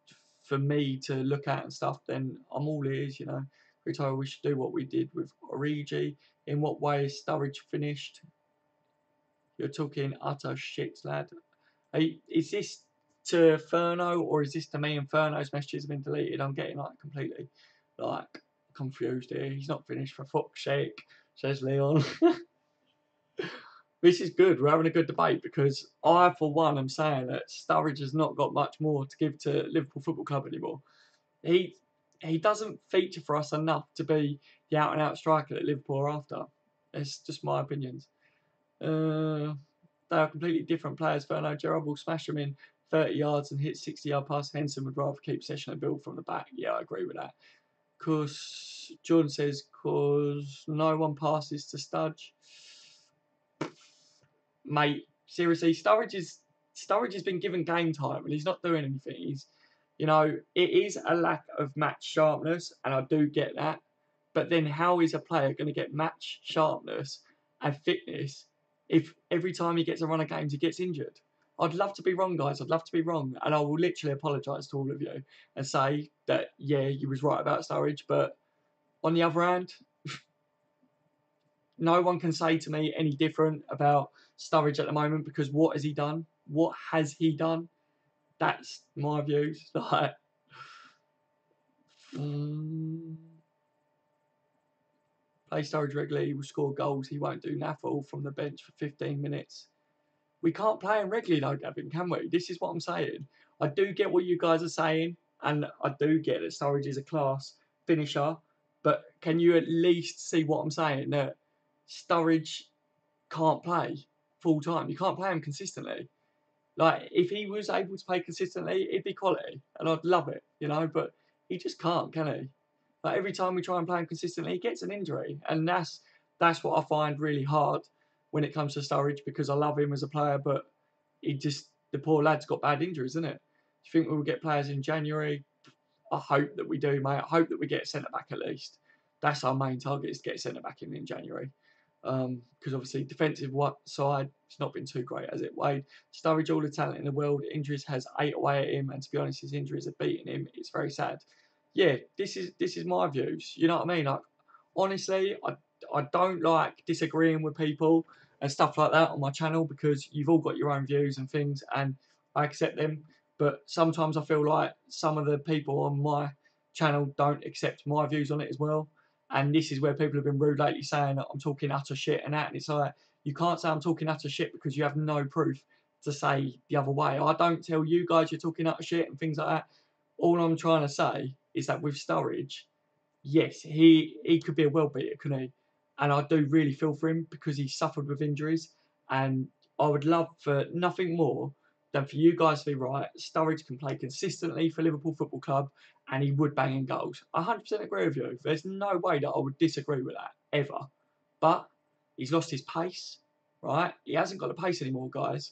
for me to look at and stuff, then I'm all ears, you know. We told we should do what we did with Origi. In what way is Sturridge finished? You're talking utter shit, lad. Hey, is this to Furno, or is this to me and Furno's messages have been deleted? I'm getting like completely like confused here. He's not finished for fuck's sake, says Leon. This is good. We're having a good debate because I, for one, am saying that Sturridge has not got much more to give to Liverpool Football Club anymore. He doesn't feature for us enough to be the out and out striker that Liverpool are after. It's just my opinions. They are completely different players. Furno Gerrard will smash them in 30 yards and hit 60-yard pass. Henson would rather keep possession and build from the back. Yeah, I agree with that. Because Jordan says, because no one passes to Studge. Mate, seriously, Sturridge has been given game time and he's not doing anything. He's, you know, it is a lack of match sharpness, and I do get that. But then how is a player going to get match sharpness and fitness if every time he gets a run of games he gets injured? I'd love to be wrong, guys. I'd love to be wrong. And I will literally apologise to all of you and say that, yeah, you was right about Sturridge. But on the other hand, no one can say to me any different about Sturridge at the moment, because what has he done? What has he done? That's my views. Like, play Sturridge regularly, he will score goals. He won't do naffle from the bench for 15 minutes. We can't play him regularly though, Gavin, can we? This is what I'm saying. I do get what you guys are saying, and I do get that Sturridge is a class finisher, but can you at least see what I'm saying? That Sturridge can't play full time. You can't play him consistently. Like, if he was able to play consistently, it'd be quality, and I'd love it, you know, but he just can't, can he? Like, every time we try and play him consistently, he gets an injury, and that's what I find really hard when it comes to Sturridge, because I love him as a player, but the poor lad's got bad injuries, isn't it? Do you think we will get players in January? I hope that we do, mate. I hope that we get a centre back at least. That's our main target, is to get a centre back in January. Because obviously defensive side, it's not been too great, has it? Wade, Sturridge, all the talent in the world, injuries has ate away at him, and to be honest, his injuries have beaten him. It's very sad. Yeah, this is my views. You know what I mean? Like, honestly, I don't like disagreeing with people and stuff like that on my channel, because you've all got your own views and things, and I accept them. But sometimes I feel like some of the people on my channel don't accept my views on it as well. And this is where people have been rude lately, saying that I'm talking utter shit and that. And it's like, you can't say I'm talking utter shit because you have no proof to say the other way. I don't tell you guys you're talking utter shit and things like that. All I'm trying to say is that with Sturridge, yes, he could be a well beater, couldn't he? And I do really feel for him because he suffered with injuries. And I would love for nothing more than for you guys to be right. Sturridge can play consistently for Liverpool Football Club, and he would bang in goals. I 100% agree with you. There's no way that I would disagree with that, ever. But he's lost his pace, right? He hasn't got the pace anymore, guys,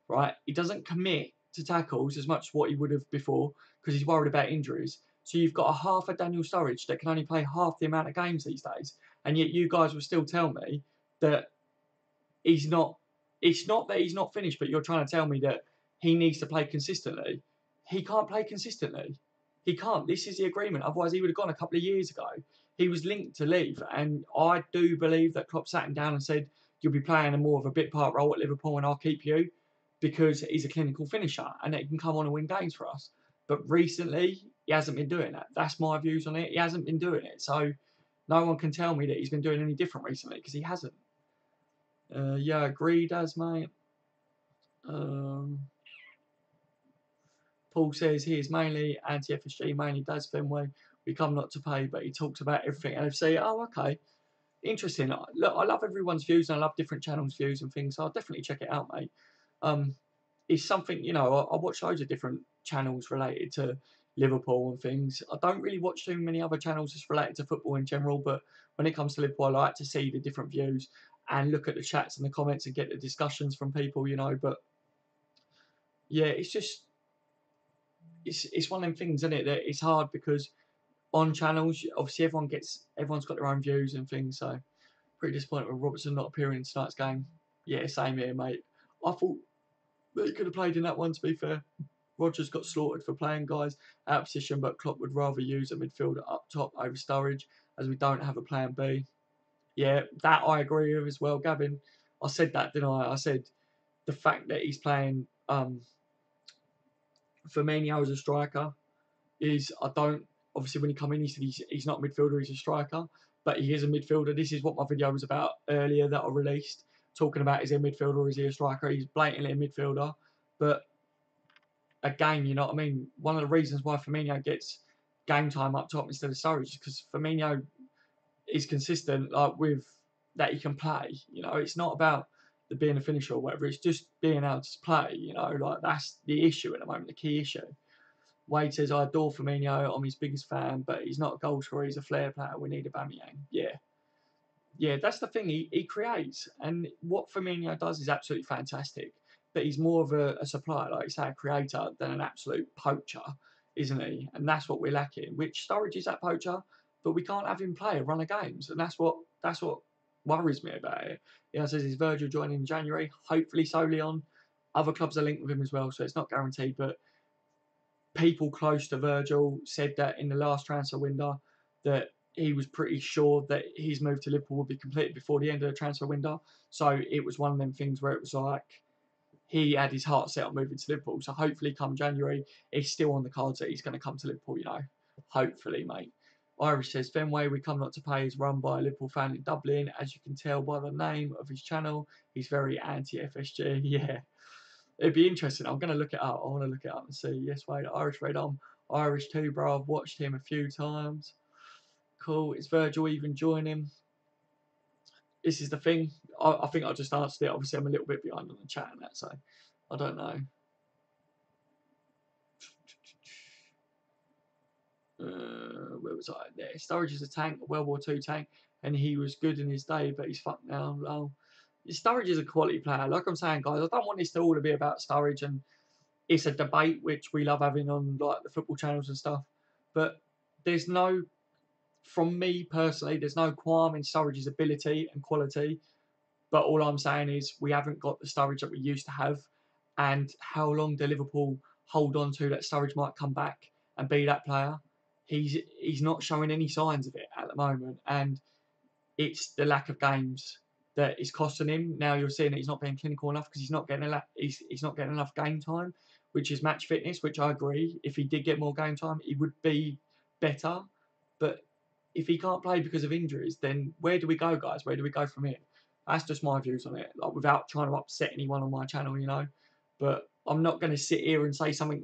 right? He doesn't commit to tackles as much as what he would have before because he's worried about injuries. So you've got a half a Daniel Sturridge that can only play half the amount of games these days, and yet you guys will still tell me that he's not. It's not that he's not finished, but you're trying to tell me that he needs to play consistently. He can't play consistently. He can't. This is the agreement. Otherwise, he would have gone a couple of years ago. He was linked to leave, and I do believe that Klopp sat him down and said, "You'll be playing a more of a bit part role at Liverpool, and I'll keep you because he's a clinical finisher and he can come on and win games for us." But recently, he hasn't been doing that. That's my views on it. He hasn't been doing it. So no one can tell me that he's been doing any different recently, because he hasn't. Yeah, agreed as, mate. Paul says he is mainly anti-FSG, mainly does Fenway. We come not to pay, but he talks about everything LFC. Oh, okay. Interesting. Look, I love everyone's views, and I love different channels' views and things, so I'll definitely check it out, mate. It's something, you know, I watch loads of different channels related to, Liverpool and things. I don't really watch too many other channels just related to football in general, but when it comes to Liverpool, I like to see the different views and look at the chats and the comments and get the discussions from people, you know. But yeah, it's just it's one of them things, isn't it, that it's hard because on channels, obviously everyone's got their own views and things. So pretty disappointed with Robertson not appearing in tonight's game. Yeah, same here, mate. I thought that he could have played in that one, to be fair. Rodgers got slaughtered for playing guys out of position, but Klopp would rather use a midfielder up top over Sturridge as we don't have a plan B. Yeah, that I agree with as well, Gavin. I said that, didn't I? I said the fact that he's playing Firmino as a striker is, I don't, obviously when he come in, he said he's not a midfielder, he's a striker, but he is a midfielder. This is what my video was about earlier that I released, talking about is he a midfielder or is he a striker? He's blatantly a midfielder, but again, you know what I mean? One of the reasons why Firmino gets game time up top instead of Sturridge is because Firmino is consistent, like with that he can play. You know, it's not about the being a finisher or whatever. It's just being able to play. You know, like that's the issue at the moment, the key issue. Wade says, I adore Firmino. I'm his biggest fan, but he's not a goal scorer. He's a flair player. We need a Aubameyang. Yeah, that's the thing. He creates, and what Firmino does is absolutely fantastic. But he's more of a supplier, like you say, a creator than an absolute poacher, isn't he? And that's what we're lacking. Which Sturridge is that poacher, but we can't have him play a run of games, and that's what worries me about it. Yeah, says is Virgil joining in January. Hopefully, so Leon. Other clubs are linked with him as well, so it's not guaranteed. But people close to Virgil said that in the last transfer window that he was pretty sure that his move to Liverpool would be completed before the end of the transfer window. So it was one of them things where it was like he had his heart set on moving to Liverpool. So hopefully come January, it's still on the cards that he's going to come to Liverpool, you know. Hopefully, mate. Irish says, Fenway, we come not to pay, is run by a Liverpool fan in Dublin. As you can tell by the name of his channel, he's very anti-FSG. Yeah. It'd be interesting. I'm going to look it up. I want to look it up and see. Yes, wait, Irish Red. I'm Irish too, bro. I've watched him a few times. Cool. Is Virgil even joining? This is the thing. I think I just answered it. Obviously, I'm a little bit behind on the chat and that, so I don't know. Where was I? There. Sturridge is a tank, a World War II tank, and he was good in his day, but he's fucked now. Lol. Sturridge is a quality player. Like I'm saying, guys, I don't want this to all to be about Sturridge, and it's a debate which we love having on like the football channels and stuff. But there's no, from me personally, there's no qualm in Sturridge's ability and quality. But all I'm saying is we haven't got the Sturridge that we used to have. And how long do Liverpool hold on to that Sturridge might come back and be that player? He's not showing any signs of it at the moment. And it's the lack of games that is costing him. Now you're seeing that he's not being clinical enough because he's not getting enough game time, which is match fitness, which I agree. If he did get more game time, he would be better. But if he can't play because of injuries, then where do we go, guys? Where do we go from here? That's just my views on it, like without trying to upset anyone on my channel, you know. But I'm not going to sit here and say something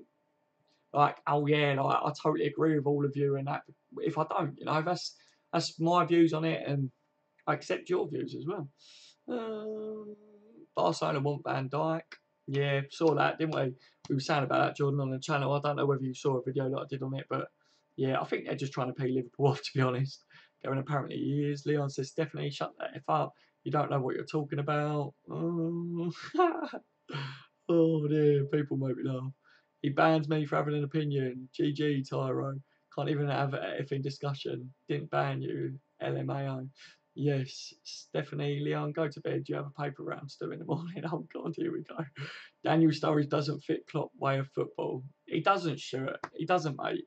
like, oh yeah, like, I totally agree with all of you and that. If I don't, you know, that's my views on it, and I accept your views as well. Barcelona want Van Dijk. Yeah, saw that, didn't we? We were saying about that, Jordan, on the channel. I don't know whether you saw a video that I did on it, but yeah, I think they're just trying to pay Liverpool off, to be honest. Going apparently he is. Leon says, definitely shut that F up. You don't know what you're talking about. Oh, oh dear, people make me laugh. He bans me for having an opinion. GG, Tyro. Can't even have an effing discussion. Didn't ban you, LMAO. Yes, Stephanie, Leon, go to bed. You have a paper round to do in the morning. Oh, God, here we go. Daniel Sturridge doesn't fit Klopp way of football. He doesn't, sure. He doesn't, mate.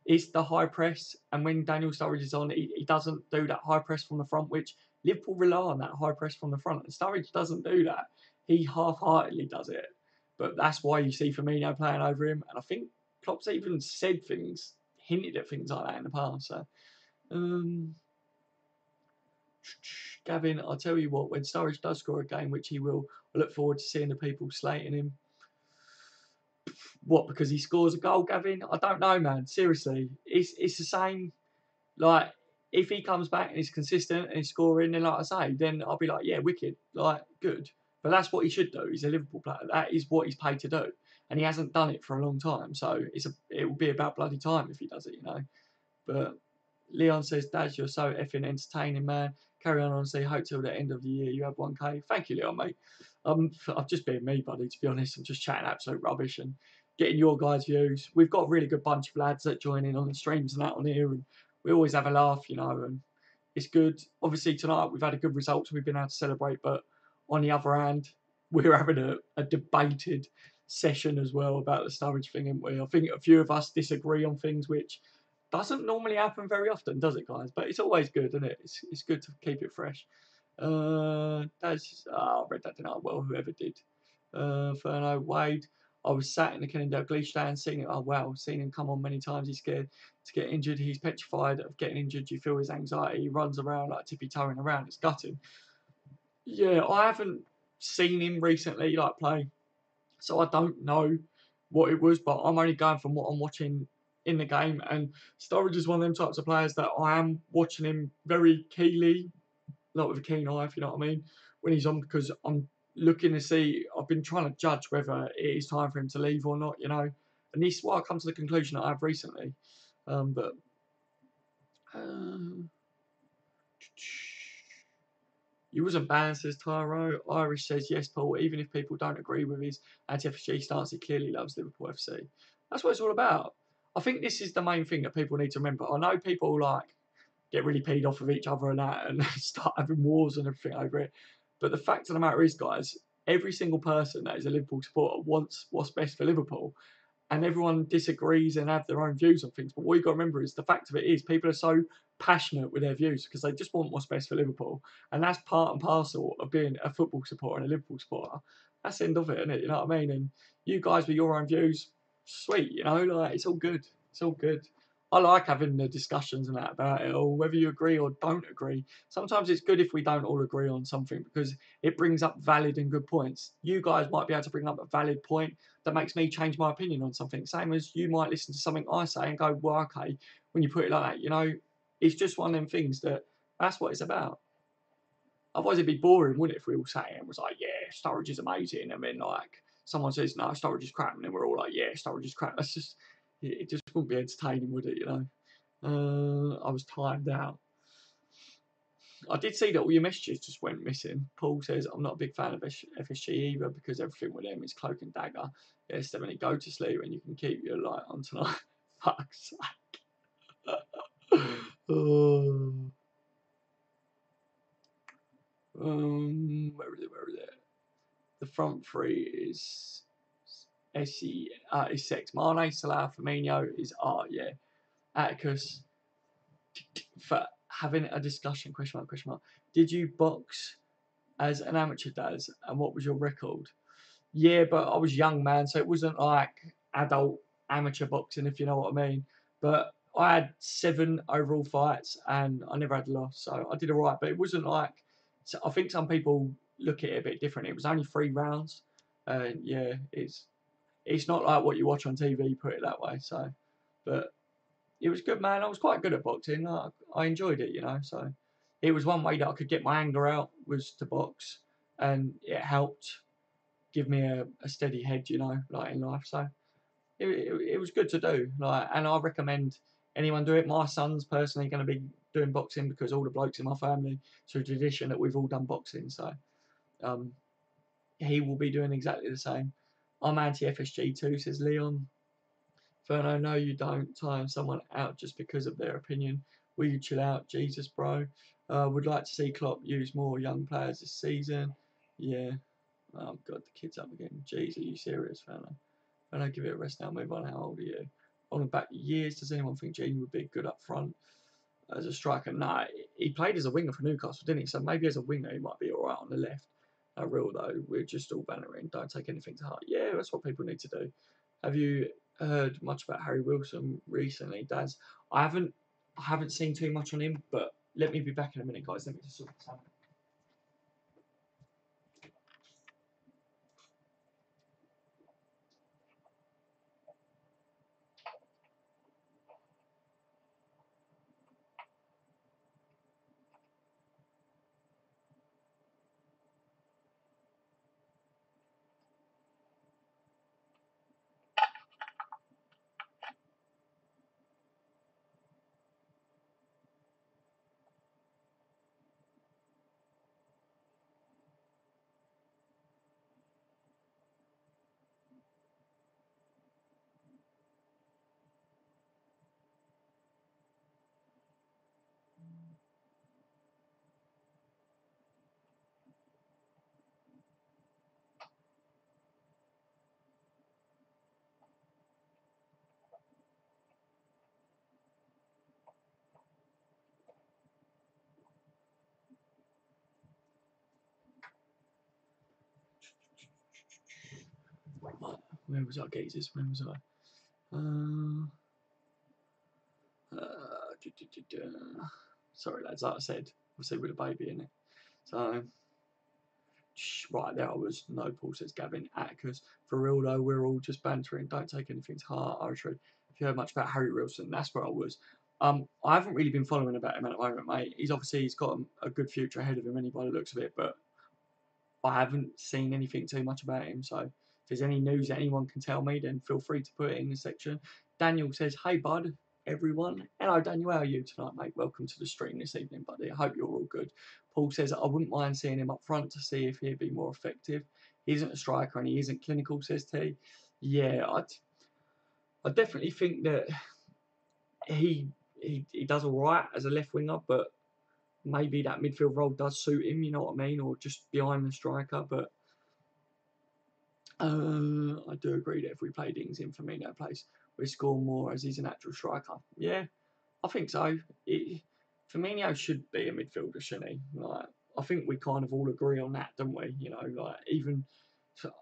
It's the high press, and when Daniel Sturridge is on, he doesn't do that high press from the front, which Liverpool rely on that high press from the front, and Sturridge doesn't do that. He half-heartedly does it. But that's why you see Firmino playing over him, and I think Klopp's even said things, hinted at things like that in the past. So, Gavin, I'll tell you what, when Sturridge does score a game, which he will, I look forward to seeing the people slating him. What, because he scores a goal, Gavin? I don't know, man. Seriously. It's the same. Like, if he comes back and he's consistent and he's scoring, then like I say, then I'll be like, yeah, wicked. Like, good. But that's what he should do. He's a Liverpool player. That is what he's paid to do, and he hasn't done it for a long time. So it will be about bloody time if he does it, you know. But Leon says, Dad, you're so effing entertaining, man. Carry on, honestly. Hope till the end of the year you have 1K. Thank you, Leon, mate. I've just been me, buddy, to be honest. I'm just chatting absolute rubbish and getting your guys' views. We've got a really good bunch of lads that join in on the streams and that on here, and we always have a laugh, you know, and it's good. Obviously, tonight we've had a good result, so we've been able to celebrate, but on the other hand, we're having a debated session as well about the Sturridge thing, and I think a few of us disagree on things which doesn't normally happen very often, does it, guys? But it's always good, isn't it? It's good to keep it fresh. I read that tonight. Well, whoever did. Ferno Wade. I was sat in the Kenningdale Glee stand, seeing it. Oh wow, seen him come on many times. He's scared to get injured. He's petrified of getting injured. You feel his anxiety. He runs around like tippy toeing around. It's gutting. Yeah, I haven't seen him recently like play, so I don't know what it was. But I'm only going from what I'm watching in the game. And Sturridge is one of them types of players that I am watching him very keenly, not with a keen eye, if you know what I mean, when he's on, because I'm looking to see. I've been trying to judge whether it is time for him to leave or not, you know. And this is why I come to the conclusion that I have recently. But. You wasn't banned, says Tyro. Irish says, yes, Paul, even if people don't agree with his anti-FSG stance, he clearly loves Liverpool FC. That's what it's all about. I think this is the main thing that people need to remember. I know people like get really peed off with each other and that and start having wars and everything over it. But the fact of the matter is, guys, every single person that is a Liverpool supporter wants what's best for Liverpool. And everyone disagrees and have their own views on things. But what you've got to remember is the fact of it is people are so passionate with their views because they just want what's best for Liverpool. And that's part and parcel of being a football supporter and a Liverpool supporter. That's the end of it, isn't it? You know what I mean? And you guys with your own views, sweet, you know, like it's all good. It's all good. I like having the discussions and that about it, or whether you agree or don't agree. Sometimes it's good if we don't all agree on something because it brings up valid and good points. You guys might be able to bring up a valid point that makes me change my opinion on something. Same as you might listen to something I say and go, well, okay, when you put it like that, you know, it's just one of them things that's what it's about. Otherwise, it'd be boring, wouldn't it, if we all sat here and was like, yeah, Sturridge is amazing. And then, like, someone says, no, Sturridge is crap. And then we're all like, yeah, Sturridge is crap. That's just, it just wouldn't be entertaining, would it, you know? I was timed out. I did see that all your messages just went missing. Paul says, I'm not a big fan of FSG either because everything with them is cloak and dagger. Yes, definitely go to sleep and you can keep your light on tonight. Fuck's sake. Oh. Where is it? The front three is is six. Mane, Salah, Firmino is yeah. Atticus for having a discussion, question mark. Did you box as an amateur, Daz? And what was your record? Yeah, but I was young, man, so it wasn't like adult amateur boxing, if you know what I mean. But I had 7 overall fights and I never had a loss, so I did all right. But it wasn't like, so I think some people look at it a bit different. It was only 3 rounds. Yeah, it's not like what you watch on TV, put it that way. So, but it was good, man. I was quite good at boxing. I enjoyed it, you know. So it was one way that I could get my anger out was to box, and it helped give me a steady head, you know, like in life. So it was good to do. Like, and I recommend anyone do it. My son's personally going to be doing boxing because all the blokes in my family, it's a tradition that we've all done boxing. So he will be doing exactly the same. I'm anti-FSG too, says Leon. Ferno, no, you don't time someone out just because of their opinion. Will you chill out? Jesus, bro. Would like to see Klopp use more young players this season. Yeah. Oh, God, the kid's up again. Jeez, are you serious, Ferno? Ferno, give it a rest now. Move on. How old are you? On the back years, does anyone think Gene would be good up front as a striker? Nah, he played as a winger for Newcastle, didn't he? So maybe as a winger, he might be all right on the left. Real, though, we're just all bantering. Don't take anything to heart. Yeah, that's what people need to do. Have you heard much about Harry Wilson recently, Daz? I haven't seen too much on him, but let me be back in a minute, guys. Let me just sort this out. Right, where was I, geezers? Where was I? Sorry, lads. Like I said, obviously with a baby in it. So, right, there I was. No, Paul says Gavin. Atticus. For real though, we're all just bantering. Don't take anything to heart. Archery. If you heard much about Harry Wilson, that's where I was. I haven't really been following about him at the moment, mate. He's got a good future ahead of him, by the looks of it. But I haven't seen anything too much about him. So if there's any news that anyone can tell me, then feel free to put it in the section. Daniel says, "Hey bud, everyone. Hello Daniel, how are you tonight, mate? Welcome to the stream this evening, buddy. I hope you're all good." Paul says, "I wouldn't mind seeing him up front to see if he'd be more effective. He isn't a striker and he isn't clinical," says T. Yeah, I definitely think that he does all right as a left winger, but maybe that midfield role does suit him, you know what I mean, or just behind the striker. But I do agree that if we played Ings in Firmino place, we score more as he's a natural striker. Yeah, I think so. Firmino should be a midfielder, shouldn't he? Like, I think we kind of all agree on that, don't we? You know, like even so,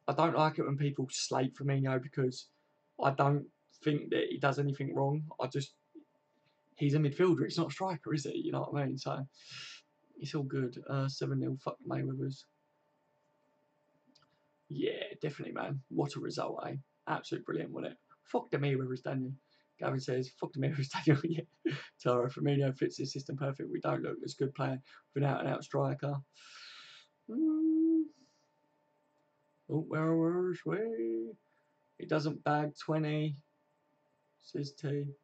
I don't like it when people slate Firmino because I don't think that he does anything wrong. He's a midfielder. He's not a striker, is he? You know what I mean? So it's all good. 7-0. Fuck Mayweather's. Yeah, definitely, man. What a result, eh? Absolutely brilliant, wasn't it? Fuck the Mayweather's, Daniel. Gavin says, fuck the Mayweather's, Daniel. Yeah. Tara, Firmino fits this system perfect. We don't look as good player with an out-and-out striker. Oh, where are we? He doesn't bag 20, says T.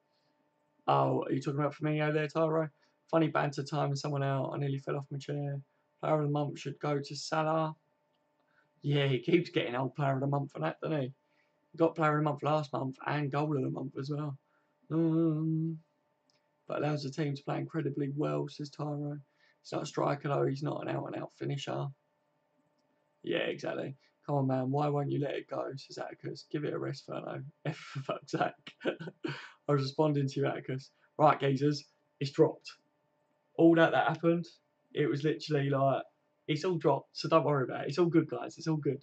Oh, are you talking about Firmino there, Taro? Funny banter time with someone out. I nearly fell off my chair. Player of the month should go to Salah. Yeah, he keeps getting old player of the month for that, doesn't he? He got player of the month last month and goal of the month as well. But allows the team to play incredibly well, says Tyro. He's not a striker though, he's not an out-and-out finisher. Yeah, exactly. Come on, man, why won't you let it go, says Atticus. Give it a rest, Furno. F for fuck's sake. I was responding to you, Atticus. Right, geezers, it's dropped. All that happened, it was literally like, it's all dropped, so don't worry about it. It's all good, guys. It's all good.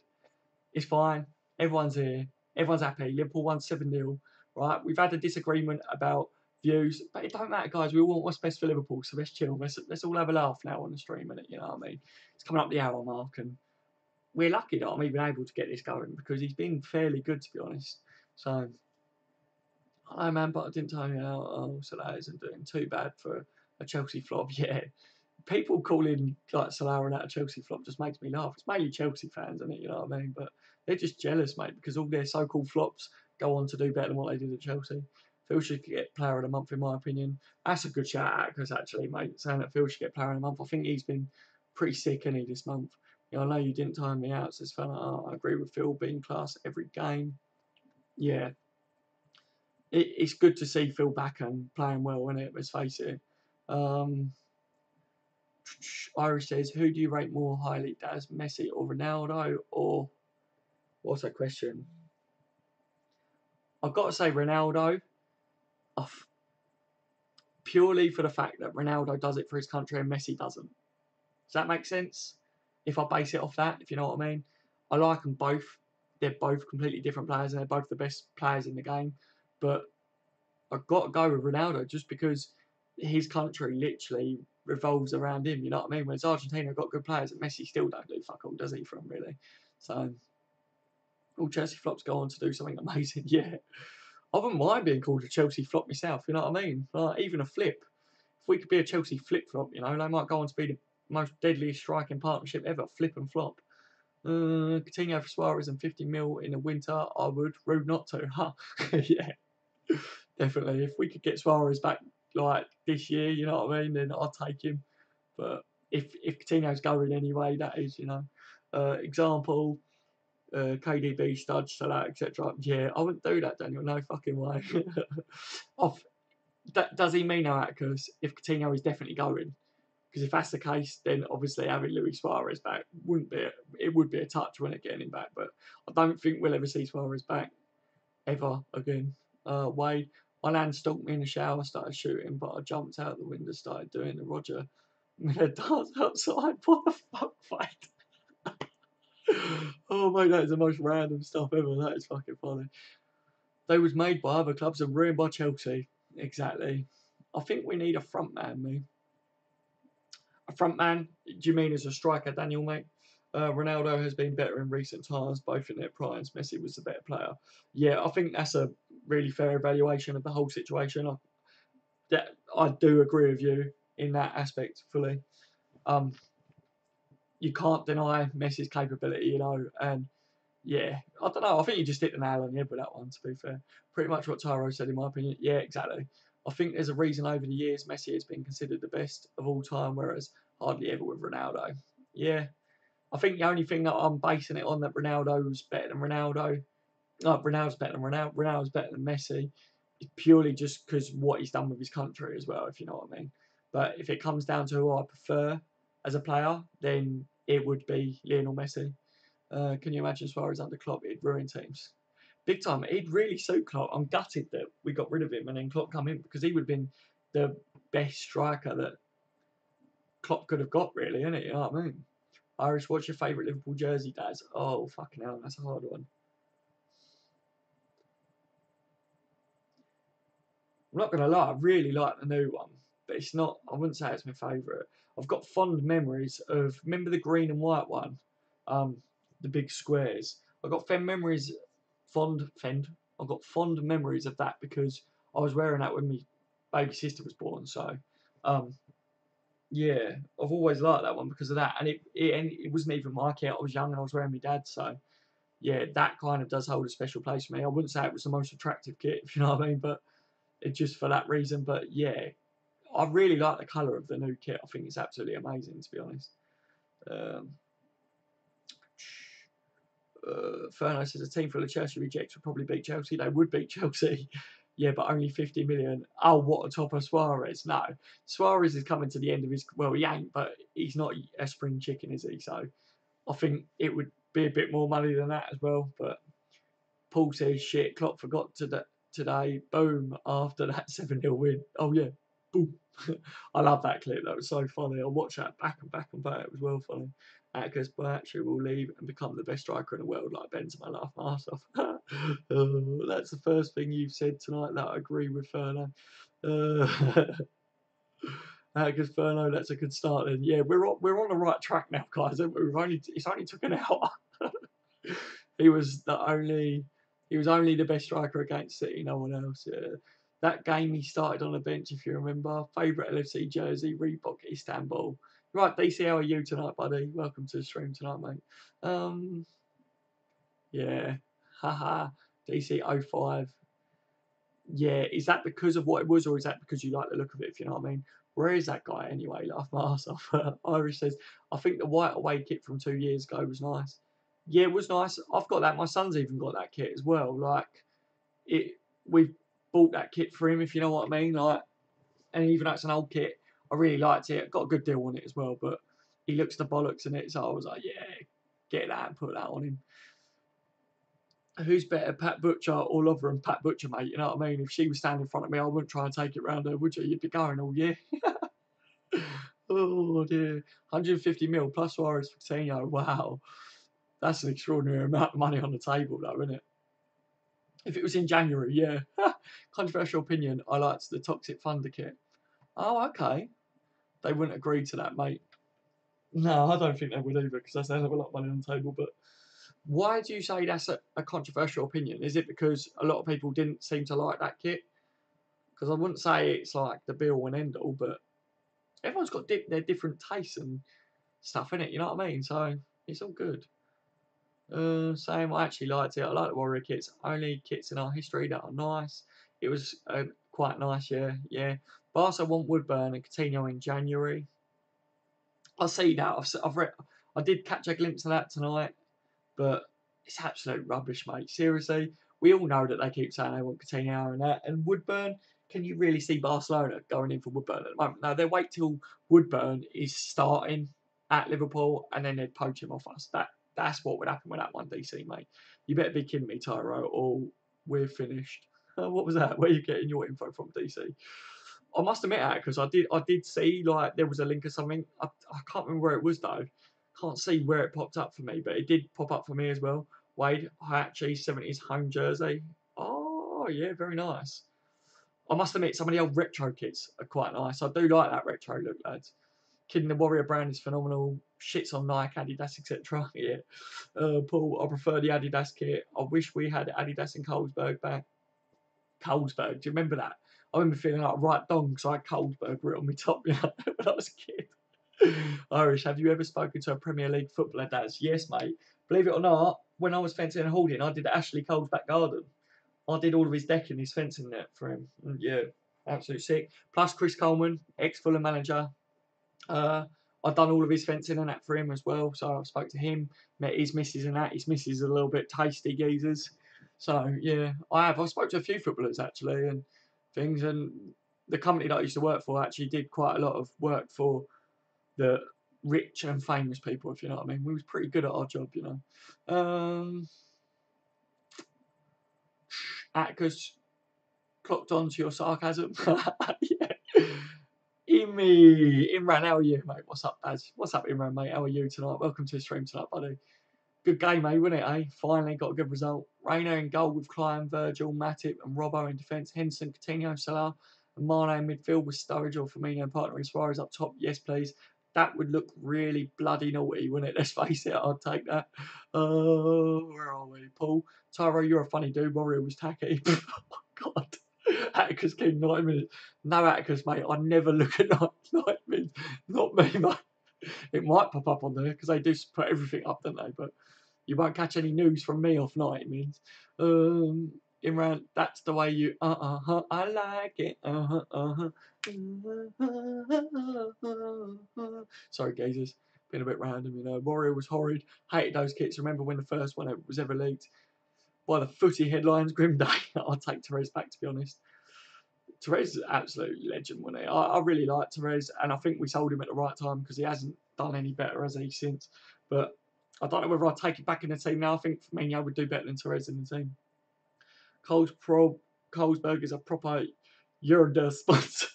It's fine. Everyone's here. Everyone's happy. Liverpool won 7-0. Right? We've had a disagreement about views, but it don't matter, guys. We all want what's best for Liverpool, so let's chill. Let's all have a laugh now on the stream, innit? You know what I mean? It's coming up the hour mark, and we're lucky that I'm even able to get this going because he's been fairly good, to be honest. So, I know, man, but I didn't tell you how. Oh, so that isn't doing too bad for a Chelsea flop. Yeah, people calling like Salah and that a Chelsea flop just makes me laugh. It's mainly Chelsea fans, isn't it? You know what I mean? But they're just jealous, mate, because all their so-called flops go on to do better than what they did at Chelsea. Phil should get player of the month, in my opinion. That's a good shout out, because actually, mate, saying that Phil should get player of the month, I think he's been pretty sick, hasn't he, this month? You know, I know you didn't time me out, says fella. Oh, I agree with Phil being class every game. Yeah, it's good to see Phil back and playing well, isn't it? Let's face it. Irish says, who do you rate more highly, Daz, Messi or Ronaldo? Or what's that question? I've got to say Ronaldo, purely for the fact that Ronaldo does it for his country and Messi doesn't. Does that make sense? If I base it off that, if you know what I mean. I like them both. They're both completely different players and they're both the best players in the game. But I've got to go with Ronaldo just because his country literally revolves around him. You know what I mean? Whereas Argentina have got good players and Messi still don't do fuck all, does he, for him, really? So, all Chelsea flops go on to do something amazing. Yeah. I wouldn't mind being called a Chelsea flop myself, you know what I mean? Like, even a flip. If we could be a Chelsea flip flop, you know, they might go on to be the most deadliest striking partnership ever. Flip and flop. Coutinho for Suarez and 50 mil in the winter, I would. Rude not to, huh? Yeah. Definitely. If we could get Suarez back like this year, you know what I mean, then I'd take him. But if Coutinho's going anyway, that is, you know. Example, KDB, Stud, Salah, etc. Yeah, I wouldn't do that, Daniel. No fucking way. Does he mean that? Because if Coutinho is definitely going, because if that's the case, then obviously having Luis Suarez back would be a touch when it getting him back. But I don't think we'll ever see Suarez back ever again. Wade, my nan stalked me in the shower, started shooting, but I jumped out the window, started doing the Roger Miller dance outside. What the fuck, Wade? Oh mate, that is the most random stuff ever. That is fucking funny. They was made by other clubs and ruined by Chelsea. Exactly. I think we need a front man, mate. A front man? Do you mean as a striker, Daniel, mate? Ronaldo has been better in recent times, both in their primes. Messi was the better player. Yeah, I think that's a really fair evaluation of the whole situation. I do agree with you in that aspect fully. Um, you can't deny Messi's capability, you know, and yeah, I don't know. I think you just hit the nail on the head with that one, to be fair. Pretty much what Tyro said, in my opinion. Yeah, exactly. I think there's a reason over the years Messi has been considered the best of all time, whereas hardly ever with Ronaldo. Yeah. I think the only thing that I'm basing it on that Ronaldo's better than Ronaldo, Ronaldo's better than Ronaldo's better than Messi, is purely just because what he's done with his country as well, if you know what I mean. But if it comes down to who I prefer as a player, then it would be Lionel Messi. Can you imagine Suarez under Klopp? It'd ruin teams. Big time. He'd really suit Klopp. I'm gutted that we got rid of him and then Klopp come in because he would have been the best striker that Klopp could have got, really, innit? You know what I mean? Irish, what's your favourite Liverpool jersey, Daz? Oh, fucking hell, that's a hard one. I'm not going to lie, I really like the new one, but it's not, I wouldn't say it's my favourite. I've got fond memories of, remember the green and white one? Um, the big squares. I've got I've got fond memories of that because I was wearing that when my baby sister was born. So, um, yeah, I've always liked that one because of that. And it wasn't even my kit. I was young and I was wearing my dad's. So, yeah, that kind of does hold a special place for me. I wouldn't say it was the most attractive kit, if you know what I mean, but it's just for that reason. But yeah, I really like the colour of the new kit. I think it's absolutely amazing, to be honest. Um, Furno says a team full of Chelsea rejects would probably beat Chelsea. They would beat Chelsea. Yeah, but only 50 million. Oh, what a top of Suarez. No, Suarez is coming to the end of his. Well, he ain't, but he's not a spring chicken, is he? So I think it would be a bit more money than that as well. But Paul says, shit, Klopp forgot today. Boom, after that 7-0 win. Oh, yeah. Boom. I love that clip. That was so funny. I watched that back and back and back. It was well funny. Because Boakye will leave and become the best striker in the world, like Benzema. Laugh my ass off. That's the first thing you've said tonight that I agree with, Furno. Because Furno, that's a good start. Then yeah, we're on the right track now, guys. It's only took an hour. he was only the best striker against City, no one else. Yeah. That game he started on the bench, if you remember. Favourite LFC jersey, Reebok Istanbul. Right, DC, how are you tonight, buddy? Welcome to the stream tonight, mate. Yeah, haha. DC 05. Yeah, is that because of what it was, or is that because you like the look of it, if you know what I mean? Where is that guy anyway? Laugh my ass off. Irish says, I think the white away kit from 2 years ago was nice. Yeah, it was nice. I've got that. My son's even got that kit as well. Like, we bought that kit for him, if you know what I mean. Like, and even though it's an old kit, I really liked it. Got a good deal on it as well, but he looks the bollocks in it, so I was like, yeah, get that and put that on him. Who's better, Pat Butcher or Lover and Pat Butcher, mate? You know what I mean? If she was standing in front of me, I wouldn't try and take it round her, would you? You'd be going all year. Oh dear. 150 mil plus Suarez for Coutinho. Wow. That's an extraordinary amount of money on the table, though, isn't it? If it was in January, yeah. Controversial opinion. I liked the Toxic Thunder kit. Oh, okay. They wouldn't agree to that, mate. No, I don't think they would either because that's a hell of a lot of money on the table. But why do you say that's a controversial opinion? Is it because a lot of people didn't seem to like that kit? Because I wouldn't say it's like the be all and end all, but everyone's got their different tastes and stuff in it. You know what I mean? So it's all good. Same. I actually liked it. I like the Warrior kits. Only kits in our history that are nice. It was quite nice. Yeah, yeah. Barca want Woodburn and Coutinho in January. I see that. I've read. I did catch a glimpse of that tonight, but it's absolute rubbish, mate. Seriously, we all know that they keep saying they want Coutinho and that. And Woodburn, can you really see Barcelona going in for Woodburn at the moment? No, they wait till Woodburn is starting at Liverpool and then they'd poach him off us. That's what would happen with that one, DC, mate. You better be kidding me, Tyro, or we're finished. What was that? Where are you getting your info from, DC? I must admit that because I did see like there was a link or something. I can't remember where it was though. Can't see where it popped up for me, but it did pop up for me as well. Wade Hayachi 70s home jersey. Oh yeah, very nice. I must admit, some of the old retro kits are quite nice. I do like that retro look, lads. Kid in the Warrior brand is phenomenal. Shits on Nike, Adidas, etc. Yeah. Paul, I prefer the Adidas kit. I wish we had Adidas and Colesberg back. Colesberg, do you remember that? I remember feeling like a right dong because I had Colesberg written on my top, you know, when I was a kid. Irish, have you ever spoken to a Premier League footballer, Daz? Yes, mate. Believe it or not, when I was fencing and holding, I did Ashley Cole's back garden. I did all of his decking, his fencing net for him. And yeah, absolute sick. Plus Chris Coleman, ex-Fulham manager. I've done all of his fencing and that for him as well. So I spoke to him, met his missus and that. His missus is a little bit tasty geezers. So yeah, I have. I spoke to a few footballers actually and things. And the company that I used to work for actually did quite a lot of work for the rich and famous people, if you know what I mean. We was pretty good at our job, you know. Atticus clocked onto your sarcasm. Yeah. Imran, how are you, mate? What's up, Baz? What's up, Imran, mate? How are you tonight? Welcome to the stream tonight, buddy. Good game, mate, wasn't it, eh? Finally got a good result. Reina in goal with Klein, Virgil, Matip and Robbo in defence. Henson, Coutinho, Salah and Mane in midfield with Sturridge or Firmino and partner as far as up top. Yes, please. That would look really bloody naughty, wouldn't it? Let's face it, I'd take that. Where are we? Paul, Tyro, you're a funny dude. Warrior was tacky. Oh, God. Atticus came 90 minutes. No, Atticus, mate. I never look at 90 minutes. Not me, mate. It might pop up on there because they do put everything up, don't they? But you won't catch any news from me off 90 minutes. Imran, that's the way you. I like it. Sorry, gazers. Been a bit random, you know. Warrior was horrid. Hated those kits. Remember when the first one was ever leaked? By the footy headlines, Grim Day. I'll take Therese back, to be honest. Therese is an absolute legend, wasn't he? I really like Therese, and I think we sold him at the right time because he hasn't done any better, has he, since? But I don't know whether I'd take it back in the team now. I think Firmino would do better than Therese in the team. Colesberg is a proper Yerda sponsor.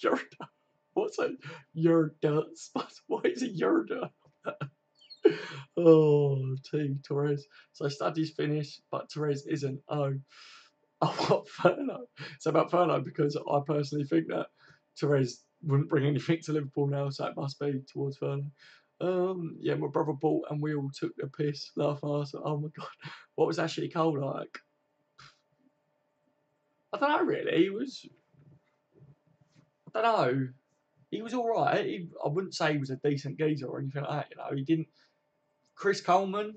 Yerda? What's a Yerda sponsor? What is a Yerda? Oh, Therese. So studies finished, but Therese isn't. Oh, what Furno? So about Furno, because I personally think that Therese wouldn't bring anything to Liverpool now, so it must be towards Furno. Yeah, my brother bought and we all took the piss, laughing. Oh my God, what was Ashley Cole like? I don't know really. He was, I don't know. He was all right. I wouldn't say he was a decent geezer or anything like that. You know, he didn't. Chris Coleman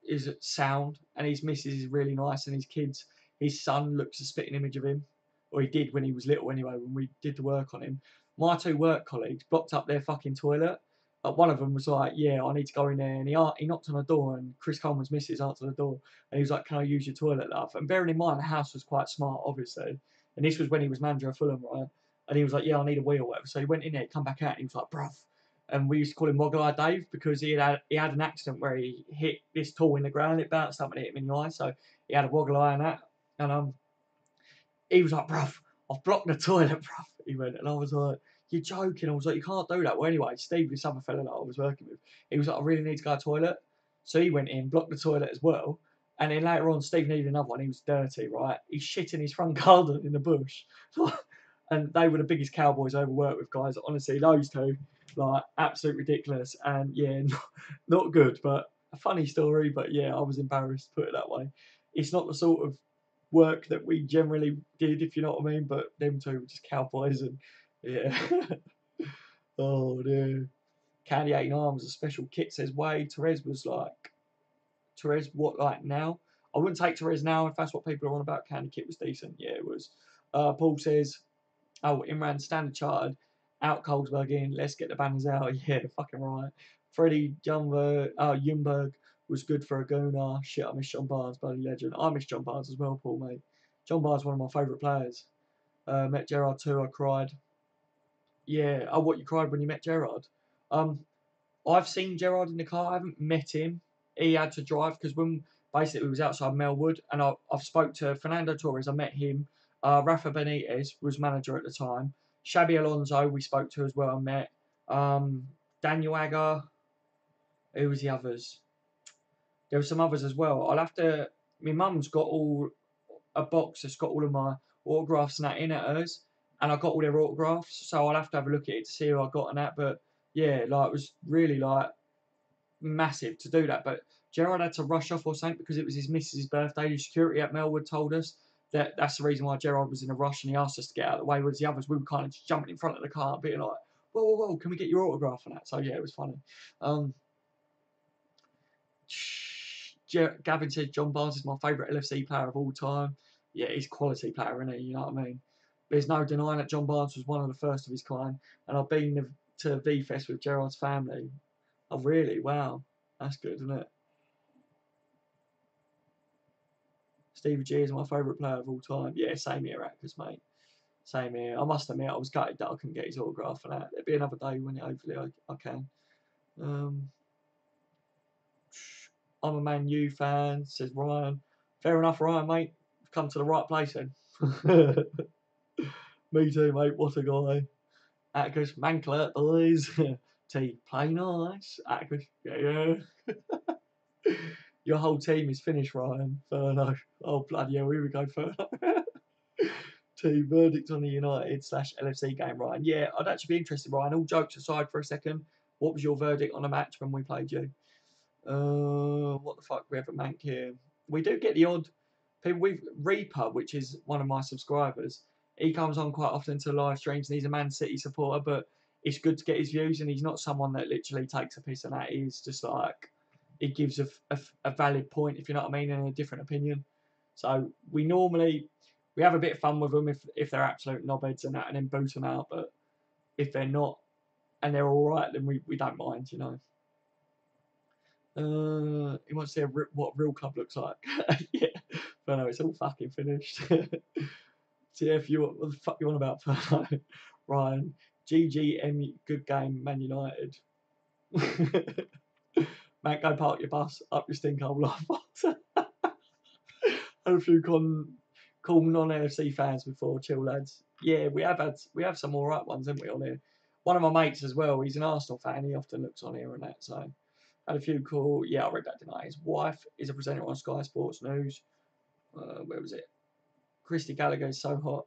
is sound, and his missus is really nice, and his kids, his son looks a spitting image of him, or he did when he was little anyway, when we did the work on him. My two work colleagues blocked up their fucking toilet. One of them was like, yeah, I need to go in there, and he knocked on the door, and Chris Coleman's missus answered the door, and he was like, can I use your toilet, love? And bearing in mind, the house was quite smart, obviously, and this was when he was manager of Fulham, right? And he was like, yeah, I need a wee or whatever. So he went in there, come back out, and he was like, bruv, and we used to call him Woggle Eye Dave because he had an accident where he hit this tool in the ground, it bounced up and hit him in the eye, so he had a woggle eye and that. And he was like, bruv, I've blocked the toilet, bruv. He went, and I was like, you're joking. I was like, you can't do that. Well, anyway, Steve, this other fella that I was working with, he was like, I really need to go to the toilet. So he went in, blocked the toilet as well. And then later on, Steve needed another one. He was dirty, right? He shit in his front garden in the bush. And they were the biggest cowboys I ever worked with, guys. Honestly, those two, like, absolute ridiculous. And yeah, not good, but a funny story. But yeah, I was embarrassed, put it that way. It's not the sort of work that we generally did, if you know what I mean. But them two were just cowboys, and yeah. Oh dear. Candy 89 was a special kit, says Wade. Therese was like, Therese, what, like now? I wouldn't take Therese now if that's what people are on about. Candy kit was decent. Yeah, it was. Paul says, oh, Imran standard chartered, out Colesberg in, let's get the banners out. Yeah, fucking right. Freddie Jumberg was good for a gooner. Shit, I miss John Barnes, bloody legend. I miss John Barnes as well, Paul, mate. John Barnes, one of my favourite players. Met Gerrard too, I cried. Yeah, oh, what, you cried when you met Gerrard? I've seen Gerrard in the car. I haven't met him. He had to drive because when basically we was outside Melwood, and I've spoke to Fernando Torres. I met him. Rafa Benitez was manager at the time. Xabi Alonso we spoke to as well and met. Daniel Agger. Who was the others? There were some others as well. I'll have to. My mum's got a box that's got all of my autographs and that in at hers, and I got all their autographs. So I'll have to have a look at it to see who I got and that. But yeah, like it was really like massive to do that. But Gerard had to rush off or something because it was his missus' birthday. The security at Melwood told us that that's the reason why Gerard was in a rush and he asked us to get out of the way. Whereas the others, we were kind of just jumping in front of the car, being like, "Whoa, whoa, whoa! Can we get your autograph and that?" So yeah, it was funny. Um, Gavin said John Barnes is my favourite LFC player of all time. Yeah, he's a quality player, isn't he? You know what I mean? There's no denying that John Barnes was one of the first of his kind. And I've been to V Fest with Gerard's family. Oh, really? Wow. That's good, isn't it? Stevie G is my favourite player of all time. Yeah, same here, Actors, mate. Same here. I must admit, I was gutted that I couldn't get his autograph for that. There'll be another day when hopefully I can. Um, I'm a Man U fan, says Ryan. Fair enough, Ryan, mate. You've come to the right place then. Me too, mate. What a guy. Atticus, Mankler, boys. T, play nice. Atticus, yeah, yeah. Your whole team is finished, Ryan. Furno. Oh, bloody hell, here we go, Furno. T, verdict on the United / LFC game, Ryan. Yeah, I'd actually be interested, Ryan. All jokes aside for a second, what was your verdict on the match when we played you? What the fuck? We have a Mank here. We do get the odd people. We've Reaper, which is one of my subscribers. He comes on quite often to live streams, and he's a Man City supporter. But it's good to get his views, and he's not someone that literally takes a piss and that. He's just like he gives a valid point, if you know what I mean, and a different opinion. So we have a bit of fun with them if they're absolute knobheads and that, and then boot them out. But if they're not and they're all right, then we don't mind, you know. He wants to see what a real club looks like. Yeah, but no, it's all fucking finished. TF, what the fuck you on about, Ryan? GGM, good game, Man United. Matt, go park your bus up your stinkhole laugh. Had a few cool non-AFC fans before, chill lads. Yeah, we have some all right ones, haven't we, on here? One of my mates as well. He's an Arsenal fan. He often looks on here and that. So had a few cool. Yeah, I read that tonight. His wife is a presenter on Sky Sports News. Where was it? Christy Gallagher is so hot.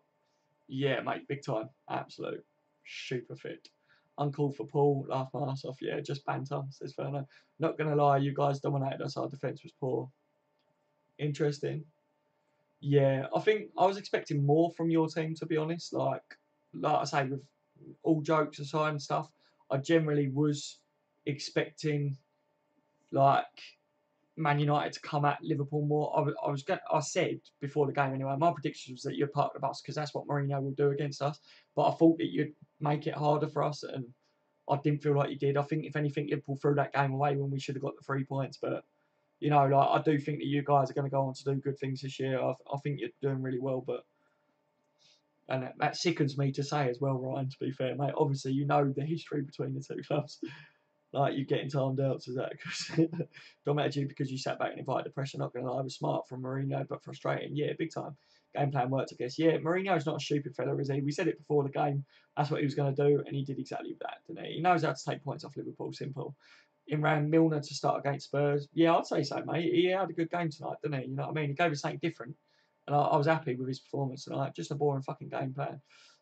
Yeah, mate, big time. Absolute super fit. Uncalled for Paul, laugh my ass off. Yeah, just banter, says Ferno. Not gonna lie, you guys dominated us. Our defence was poor. Interesting. Yeah, I think I was expecting more from your team, to be honest. Like I say, with all jokes aside and stuff, I generally was expecting like Man United to come at Liverpool more. I said before the game anyway. My prediction was that you'd park the bus because that's what Mourinho will do against us. But I thought that you'd make it harder for us, and I didn't feel like you did. I think if anything, Liverpool threw that game away when we should have got the 3 points. But you know, like I do think that you guys are going to go on to do good things this year. I think you're doing really well, but and that sickens me to say as well, Ryan. To be fair, mate, obviously you know the history between the two clubs. Like you getting timed out to that because don't matter to you because you sat back and invited the pressure. Not going to lie, it was smart from Mourinho, but frustrating. Yeah, big time. Game plan worked, I guess. Yeah, Mourinho's not a stupid fella, is he? We said it before the game. That's what he was going to do, and he did exactly that, didn't he? He knows how to take points off Liverpool. Simple. Imran Milner to start against Spurs. Yeah, I'd say so, mate. He had a good game tonight, didn't he? You know what I mean? He gave us something different, and I was happy with his performance tonight. Just a boring fucking game plan.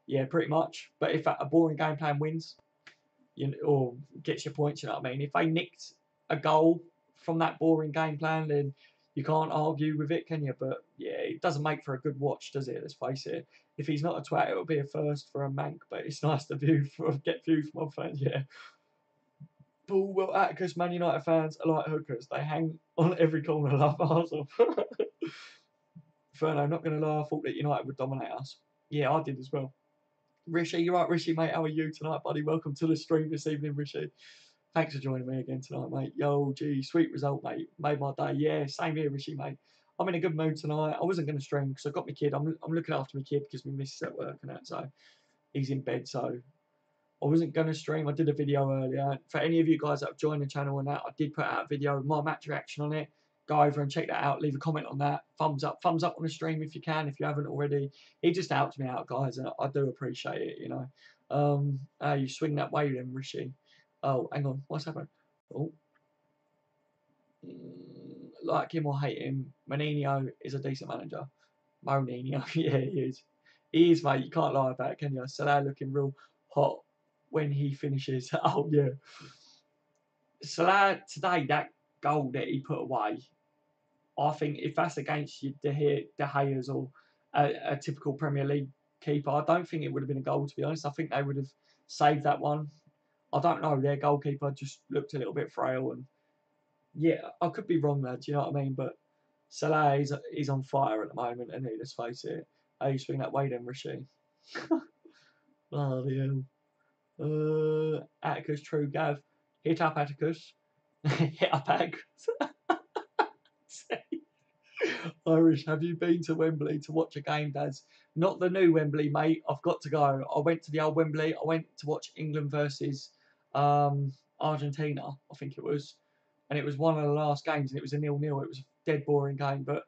Yeah, pretty much. But if a boring game plan wins, you know, or gets your points, you know what I mean? If they nicked a goal from that boring game plan, then you can't argue with it, can you? But yeah, it doesn't make for a good watch, does it? Let's face it. If he's not a twat, it'll be a first for a mank, but it's nice to get views from my fans, yeah. Paul, well, Atticus, Man United fans are like hookers. They hang on every corner, love Arsenal. Ferno, not going to lie, I thought that United would dominate us. Yeah, I did as well. Rishi, you're right, Rishi, mate. How are you tonight, buddy? Welcome to the stream this evening, Rishi. Thanks for joining me again tonight, mate. Yo, gee, sweet result, mate. Made my day. Yeah, same here, Rishi, mate. I'm in a good mood tonight. I wasn't going to stream because I got my kid. I'm looking after my kid because my missus at work and that, so he's in bed. So I wasn't going to stream. I did a video earlier. For any of you guys that have joined the channel and that, I did put out a video with my match reaction on it. Go over and check that out. Leave a comment on that. Thumbs up on the stream if you can, if you haven't already. It just helps me out, guys, and I do appreciate it, you know. You swing that way then, Rishi. Oh, hang on. What's happened? Oh. like him or hate him, Mourinho is a decent manager. Mourinho, yeah, he is. He is, mate. You can't lie about it, can you? So they're looking real hot when he finishes. Oh, yeah. Salah today, that goal that he put away, I think if that's against you, De Gea's or a typical Premier League keeper, I don't think it would have been a goal, to be honest. I think they would have saved that one. I don't know. Their goalkeeper just looked a little bit frail. And yeah, I could be wrong there. Do you know what I mean? But Salah is on fire at the moment, and let's face it. How you swing that way then, Rishi? Bloody hell. Atticus, true, Gav. Hit up, Atticus. Hit up, Atticus. Irish, have you been to Wembley to watch a game, Daz? Not the new Wembley, mate. I've got to go. I went to the old Wembley. I went to watch England versus Argentina, I think it was. And it was one of the last games, and it was a 0-0. It was a dead boring game. But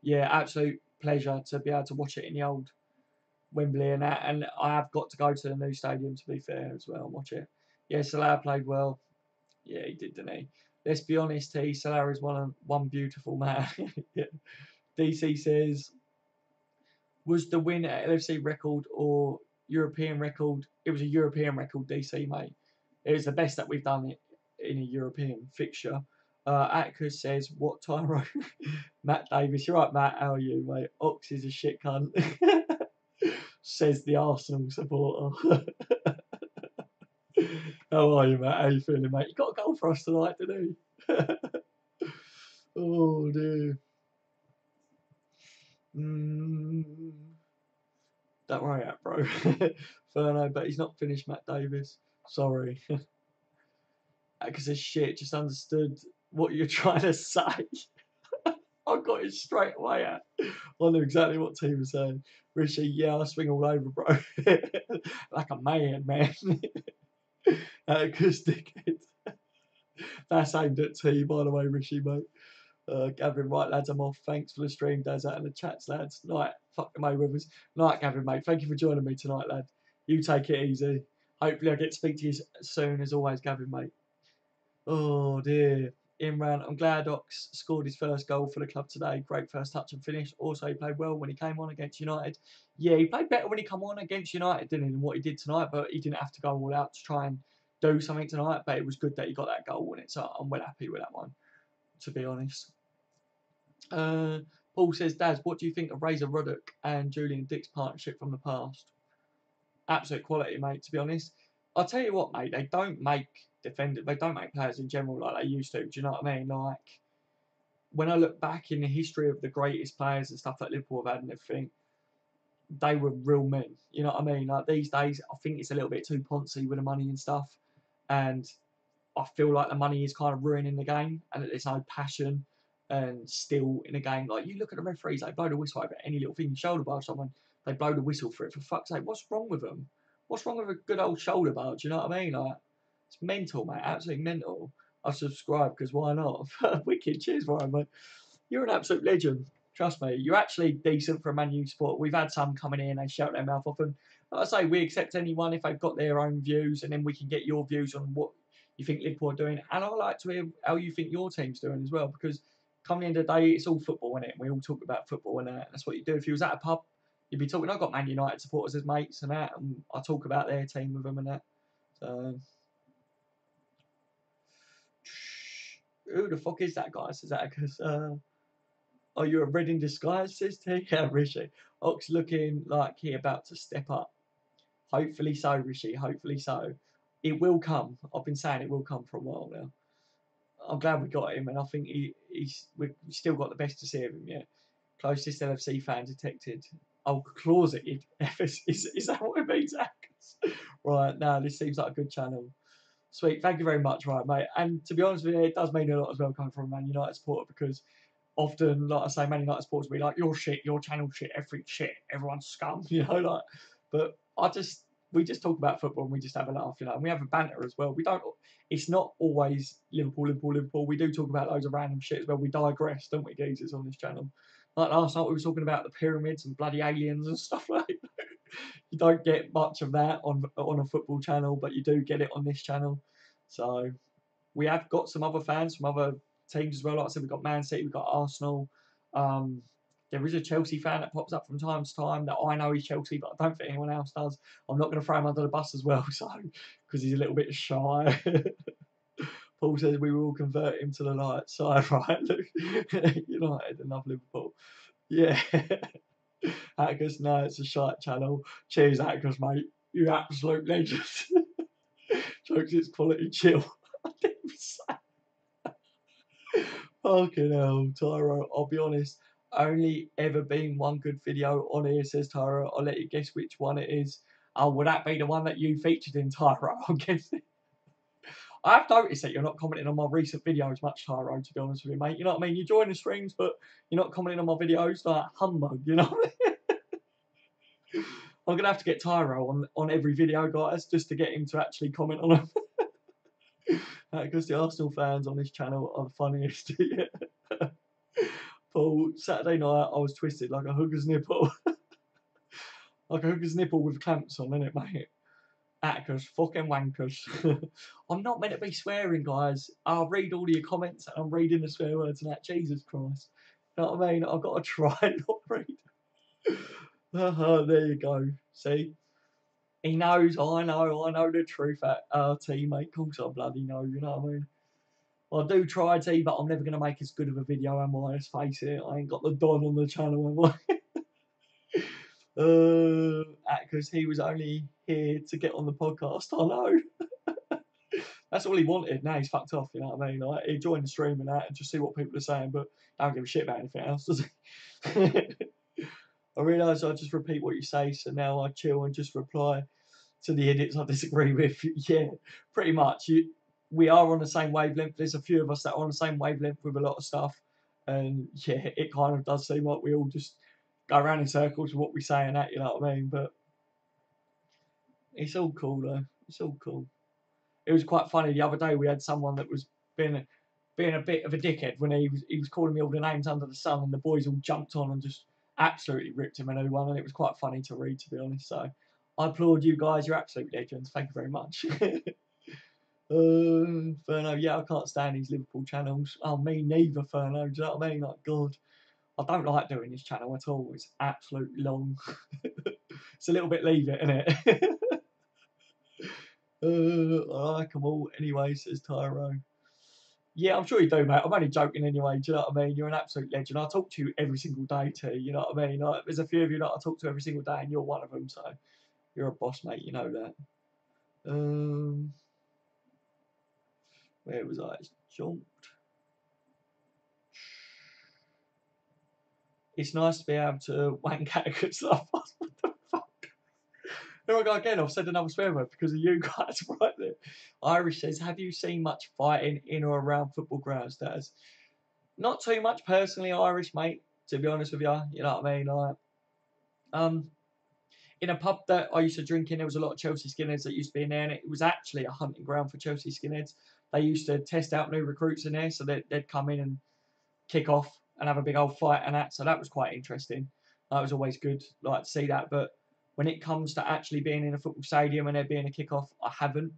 yeah, absolute pleasure to be able to watch it in the old Wembley and that. And I have got to go to the new stadium, to be fair, as well, and watch it. Yeah, Salah played well. Yeah, he did, didn't he? Let's be honest, Salah is one beautiful man. Yeah. DC says, was the win at LFC record or European record? It was a European record, DC, mate. It was the best that we've done in a European fixture. Atticus says, what time? Matt Davis. You're right, Matt. How are you, mate? Ox is a shit cunt. Says the Arsenal supporter. How are you, Matt? How you feeling, mate? You got a goal for us tonight, didn't he? Oh, dear. Don't worry out, bro. Furno, but he's not finished, Matt Davis. Sorry. Because it's shit, just understood what you're trying to say. I got it straight away out. I knew exactly what T was saying. Rishi, yeah, I swing all over, bro. Like a man. Because dickhead. That's aimed at T, by the way, Rishi, mate. Gavin, right, lads, I'm off. Thanks for the stream, Daz, out in the chats, lads. Night, fuck the Mayweathers. Night, Gavin, mate. Thank you for joining me tonight, lad. You take it easy. Hopefully, I get to speak to you soon, as always, Gavin, mate. Oh, dear. Imran, I'm glad Ox scored his first goal for the club today. Great first touch and finish. Also, he played well when he came on against United. Yeah, he played better when he came on against United, didn't he, than what he did tonight, but he didn't have to go all out to try and do something tonight, but it was good that he got that goal in it, so I'm well happy with that one, to be honest. Paul says, Daz, what do you think of Razor Ruddock and Julian Dick's partnership from the past? Absolute quality, mate, to be honest. I'll tell you what, mate, they don't make players in general like they used to. Do you know what I mean? Like, when I look back in the history of the greatest players and stuff that Liverpool have had and everything, they were real men. You know what I mean? Like, these days, I think it's a little bit too poncy with the money and stuff. And I feel like the money is kind of ruining the game and that there's no passion and still in a game. Like, you look at the referees, they blow the whistle over any little thing, shoulder bar someone, they blow the whistle for it. For fuck's sake, what's wrong with them? What's wrong with a good old shoulder bar? Do you know what I mean? Like, it's mental, mate. Absolutely mental. I subscribe because why not? Wicked. Cheers, Ryan, mate. You're an absolute legend. Trust me. You're actually decent for a Man U support. We've had some coming in, they shout their mouth off. And like I say, we accept anyone if they've got their own views, and then we can get your views on what you think Liverpool are doing. And I like to hear how you think your team's doing as well, because come the end of the day, it's all football, isn't it? We all talk about football, and that's what you do. If you was at a pub, you'd be talking. I've got Man United supporters as mates and that, and I talk about their team with them and that. So, who the fuck is that guy? Says that because are you a red in disguise? Says T. Yeah, Rishi. Ox looking like he about to step up. Hopefully so, Rishi. Hopefully so. It will come. I've been saying it will come for a while now. I'm glad we got him, and I think we've still got the best to see of him yet. Closest LFC fan detected. Oh, closeted. Is that what it means? Right, now this seems like a good channel. Sweet, thank you very much, right, mate. And to be honest with you, it does mean a lot as well coming from a Man United supporter, because often, like I say, Man United supporters will be like, "You're shit, your channel shit, every shit, everyone's scum," you know, like. But we just talk about football and we just have a laugh, you know, and we have a banter as well. We don't. It's not always Liverpool, Liverpool, Liverpool. We do talk about loads of random shit as well. We digress, don't we, geezers, on this channel? Like last night, we were talking about the pyramids and bloody aliens and stuff like that. You don't get much of that on a football channel, but you do get it on this channel. So we have got some other fans from other teams as well. Like I said, we've got Man City, we've got Arsenal. There is a Chelsea fan that pops up from time to time that I know he's Chelsea, but I don't think anyone else does. I'm not going to throw him under the bus as well, so because he's a little bit shy. Paul says we will convert him to the light side, right? Look, United and love Liverpool. Yeah. Atticus, no, it's a shite channel. Cheers, Atticus, mate. You absolute legend. Jokes, it's quality chill. I didn't even say. Fucking hell, Tyro. I'll be honest. Only ever been one good video on here, says Tyro. I'll let you guess which one it is. Oh, would that be the one that you featured in, Tyro? I'm guessing. I've noticed that you're not commenting on my recent videos much, Tyro, to be honest with you, mate. You know what I mean? You join the streams, but you're not commenting on my videos like humbug, you know what I mean? I'm going to have to get Tyro on every video, guys, just to get him to actually comment on them. Because the Arsenal fans on this channel are the funniest. Paul, Saturday night, I was twisted like a hooker's nipple. Like a hooker's nipple with clamps on, innit, mate? Atticus, fucking wankers. I'm not meant to be swearing, guys. I'll read all of your comments and I'm reading the swear words and that. Jesus Christ. You know what I mean? I've got to try and not read. There you go. See? He knows, I know the truth at teammate. Of course I bloody know, you know what I mean? I do try to, but I'm never going to make as good of a video, am I? Let's face it. I ain't got the Don on the channel, am I? Because he was only here to get on the podcast. I know. That's all he wanted. Now he's fucked off, you know what I mean? Like, he joined the stream and that and just see what people are saying, but don't give a shit about anything else, does he? I realise I just repeat what you say, so now I chill and just reply to the edits I disagree with. Yeah, pretty much. We are on the same wavelength. There's a few of us that are on the same wavelength with a lot of stuff. And yeah, it kind of does seem like we all just go around in circles with what we say and that, you know what I mean? But it's all cool though. It's all cool. It was quite funny the other day. We had someone that was being a bit of a dickhead when he was calling me all the names under the sun, and the boys all jumped on and just absolutely ripped him a new one, and it was quite funny to read, to be honest. So I applaud you guys. You're absolute legends. Thank you very much. Furno, yeah, I can't stand these Liverpool channels. Oh, me neither, Furno. Do you know what I mean? Like, God, I don't like doing this channel at all. It's absolutely long. It's a little bit leave it, isn't it? I like them all anyway, says Tyro. Yeah, I'm sure you do, mate. I'm only joking anyway. Do you know what I mean? You're an absolute legend. I talk to you every single day, too. You know what I mean? Like, there's a few of you that I talk to every single day, and you're one of them. So you're a boss, mate. You know that. Where was I? It's jumped. It's nice to be able to wank at a good stuff. What the fuck? Here I go again. I've said another swear word because of you guys right there. Irish says, have you seen much fighting in or around football grounds, Daz? Not too much personally, Irish, mate, to be honest with you. You know what I mean? Like, in a pub that I used to drink in, there was a lot of Chelsea skinheads that used to be in there, and it was actually a hunting ground for Chelsea skinheads. They used to test out new recruits in there, so they'd come in and kick off and have a big old fight and that. So that was quite interesting. That was always good, like, to see that. But when it comes to actually being in a football stadium and there being a kick-off, I haven't.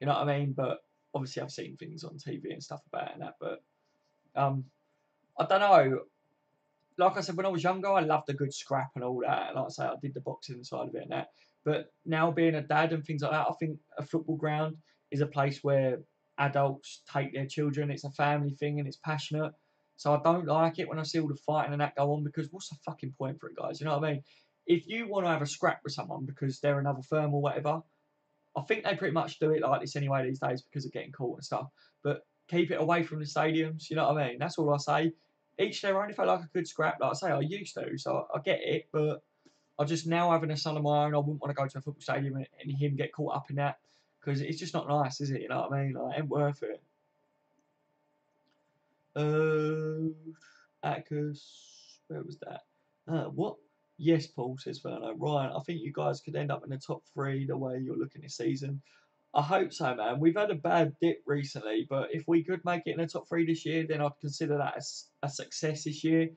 You know what I mean? But obviously I've seen things on TV and stuff about it and that. But I don't know. Like I said, when I was younger, I loved a good scrap and all that. And like I say, I did the boxing side of it and that. But now being a dad and things like that, I think a football ground is a place where adults take their children. It's a family thing and it's passionate. So I don't like it when I see all the fighting and that go on, because what's the fucking point for it, guys? You know what I mean? If you want to have a scrap with someone because they're another firm or whatever, I think they pretty much do it like this anyway these days because of getting caught and stuff. But keep it away from the stadiums, you know what I mean? That's all I say. Each their own. If I like a good scrap, like I say, I used to, so I get it. But I just, now having a son of my own, I wouldn't want to go to a football stadium and him get caught up in that, because it's just not nice, is it? You know what I mean? Like, it ain't worth it. Atticus, where was that? What? Yes, Paul, says Verno. Ryan, I think you guys could end up in the top three the way you're looking this season. I hope so, man. We've had a bad dip recently, but if we could make it in the top three this year, then I'd consider that a success this year,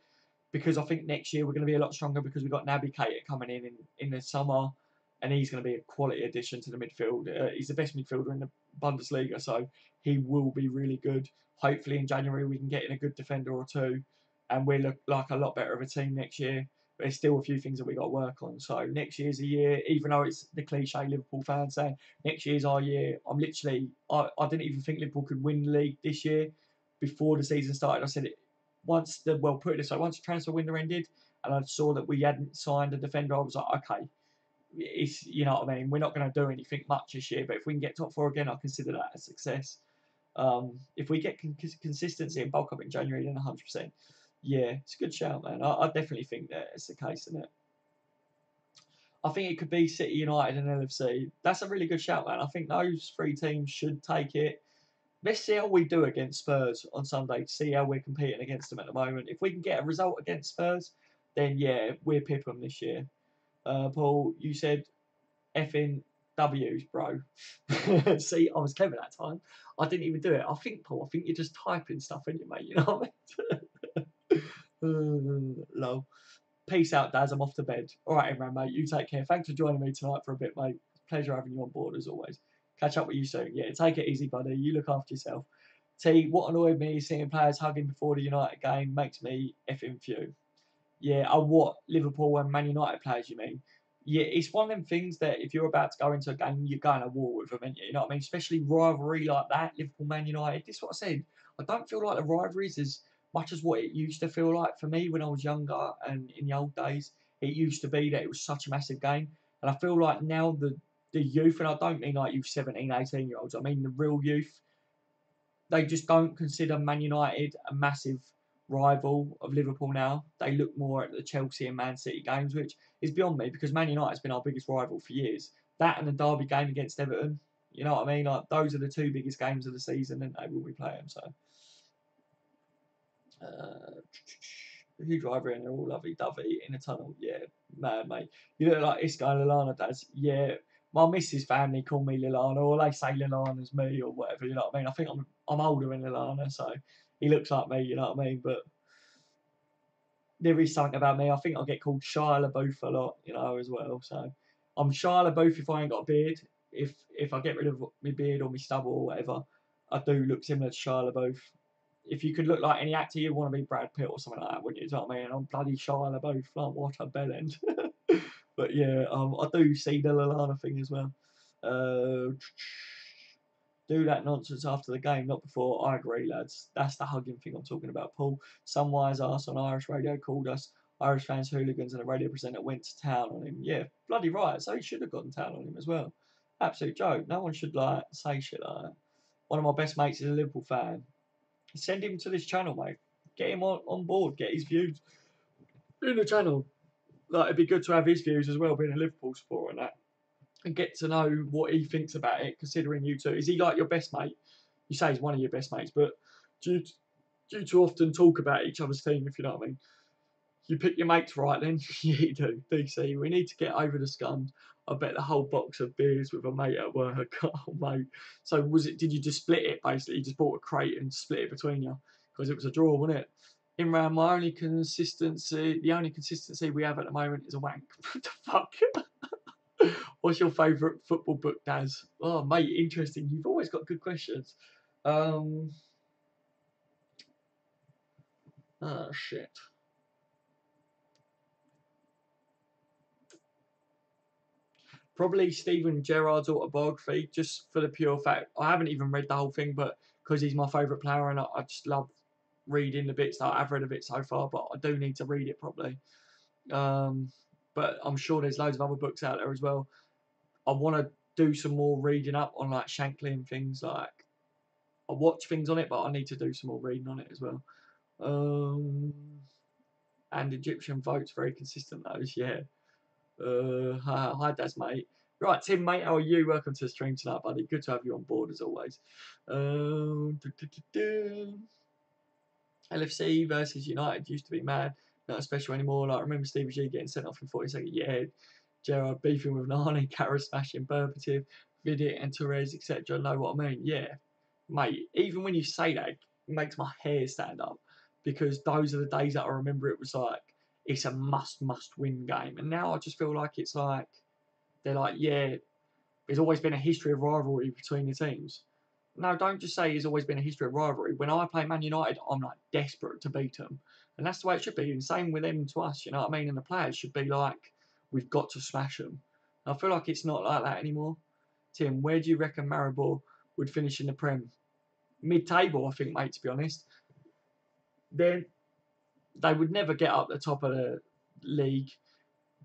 because I think next year we're going to be a lot stronger because we've got Naby Keita coming in the summer. and he's going to be a quality addition to the midfield. He's the best midfielder in the Bundesliga, so he will be really good. Hopefully in January we can get in a good defender or two, and we look like a lot better of a team next year. But there's still a few things that we got to work on. So next year's a year, even though it's the cliche Liverpool fan saying next year's our year. I didn't even think Liverpool could win the league this year. Before the season started, I said it once put it this way, once the transfer window ended, and I saw that we hadn't signed a defender, I was like, okay, it's, you know what I mean, we're not going to do anything much this year, but if we can get top four again, I consider that a success. If we get consistency and bulk up in January, then 100%. Yeah, it's a good shout, man. I definitely think that it's the case, isn't it? I think it could be City, United, and LFC. That's a really good shout, man. I think those three teams should take it. Let's see how we do against Spurs on Sunday to see how we're competing against them at the moment. If we can get a result against Spurs, then yeah, we're pipping this year. Paul, you said effing W's, bro. See, I was clever that time. I didn't even do it. Paul, I think you're just typing stuff in you, mate. You know what I mean? Lol. Peace out, Daz. I'm off to bed. All right, Imran, mate. You take care. Thanks for joining me tonight for a bit, mate. Pleasure having you on board as always. Catch up with you soon. Yeah, take it easy, buddy. You look after yourself. T, what annoyed me is seeing players hugging before the United game makes me effing fume. Yeah, what Liverpool and Man United players, you mean? Yeah, it's one of them things that if you're about to go into a game, you're going to war with them, aren't you? You know what I mean? Especially rivalry like that, Liverpool, Man United. This is what I said. I don't feel like the rivalries as much as what it used to feel like for me when I was younger and in the old days. It used to be that it was such a massive game. And I feel like now the youth, and I don't mean like you 17, 18-year-olds, I mean the real youth, they just don't consider Man United a massive rival of Liverpool now. They look more at the Chelsea and Man City games, which is beyond me because Man United's been our biggest rival for years. That and the derby game against Everton, you know what I mean? Like those are the two biggest games of the season, and they will be playing. So, who driver in? They're all lovey-dovey in a tunnel. Yeah, mad mate. You look like this guy Lallana does. Yeah, my missus family call me Lallana, or they say Lallana's me, or whatever. You know what I mean? I think I'm older than Lallana, so he looks like me. You know what I mean? But there is something about me. I think I get called Shia LaBeouf a lot, you know, as well. So I'm Shia LaBeouf if I ain't got a beard. If I get rid of my beard or my stubble or whatever, I do look similar to Shia LaBeouf. If you could look like any actor, you'd want to be Brad Pitt or something like that, wouldn't you? You know what I mean? I'm bloody Shia LaBeouf. Like, what a bellend. But yeah, I do see the Lallana thing as well. Do that nonsense after the game, not before. I agree, lads. That's the hugging thing I'm talking about, Paul. Some wise ass on Irish radio called us Irish fans hooligans, and a radio presenter went to town on him. Yeah, bloody right. So he should have gone to town on him as well. Absolute joke. No one should like say shit like that. One of my best mates is a Liverpool fan. Send him to this channel, mate. Get him on board. Get his views in the channel. Like it'd be good to have his views as well, being a Liverpool supporter and that, and get to know what he thinks about it. Considering you two, is he like your best mate? You say he's one of your best mates, but do you two often talk about each other's team? If you know what I mean. You pick your mates right then. Yeah, you do. DC, we need to get over the scums. I bet the whole box of beers with a mate at work. Oh, mate. So did you just split it basically? You just bought a crate and split it between you? Because it was a draw, wasn't it? Imran, the only consistency we have at the moment is a wank. What the fuck? What's your favourite football book, Daz? Oh, mate, interesting. You've always got good questions. Oh, shit. Probably Stephen Gerrard's autobiography, just for the pure fact. I haven't even read the whole thing, but because he's my favourite player and I just love reading the bits that I've read of it so far, but I do need to read it properly. But I'm sure there's loads of other books out there as well. I want to do some more reading up on like Shankly and things like. I watch things on it, but I need to do some more reading on it as well. And Egyptian votes very consistent those, yeah. Hi, Daz, mate. Right, Tim, mate, how are you? Welcome to the stream tonight, buddy. Good to have you on board as always. LFC versus United used to be mad, not special anymore. Like, I remember Stevie G getting sent off in 40 yeah. Gerrard beefing with Nani, Carra smashing Berbative, Vidic and Torres, etc. Know what I mean? Yeah, mate. Even when you say that, it makes my hair stand up because those are the days that I remember. It was like it's a must win game, and now I just feel like it's like they're like, yeah, there's always been a history of rivalry between the teams. No, don't just say there's always been a history of rivalry. When I play Man United, I'm like desperate to beat them. And that's the way it should be. And same with them to us, you know what I mean? And the players should be like, we've got to smash them. I feel like it's not like that anymore. Tim, where do you reckon Maribor would finish in the Prem? Mid-table, I think, mate, to be honest. Then they would never get up the top of the league,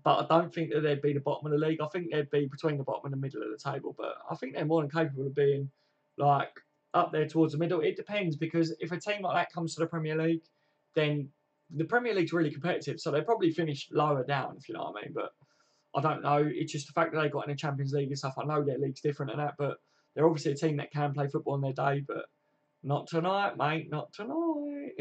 but I don't think that they'd be the bottom of the league. I think they'd be between the bottom and the middle of the table, but I think they're more than capable of being like up there towards the middle. It depends, because if a team like that comes to the Premier League, then the Premier League's really competitive, so they probably finish lower down, if you know what I mean. But I don't know. It's just the fact that they got in the Champions League and stuff. I know their league's different and that, but they're obviously a team that can play football on their day, but not tonight, mate. Not tonight.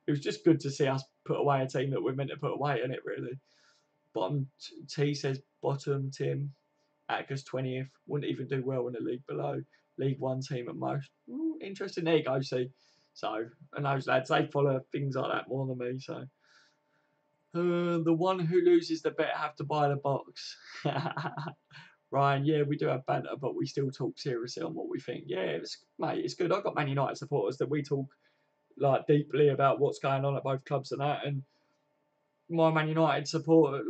It was just good to see us put away a team that we're meant to put away, isn't it, really? Bottom T says bottom, Tim. Atticus 20th. Wouldn't even do well in the league below. League One team at most. Ooh, interesting. There you go, see. So, and those lads, they follow things like that more than me, so. The one who loses the bet have to buy the box. Ryan, yeah, we do have banter, but we still talk seriously on what we think. Yeah, mate, it's good. I've got Man United supporters that we talk like deeply about what's going on at both clubs and that. And my Man United support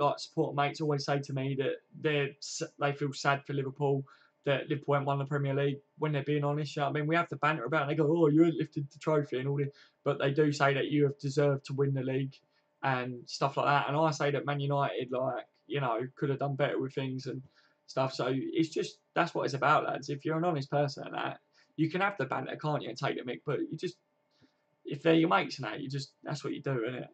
mates always say to me that they feel sad for Liverpool that Liverpool haven't won the Premier League. When they're being honest, you know what I mean, we have the banter about it. And they go, "Oh, you haven't lifted the trophy," and all this, but they do say that you have deserved to win the league and stuff like that. And I say that Man United, like, you know, could have done better with things and stuff. So it's just, that's what it's about, lads. If you're an honest person, that you can have the banter, can't you, and take the mick, but you just, if they're your mates and that, you just, that's what you do, innit?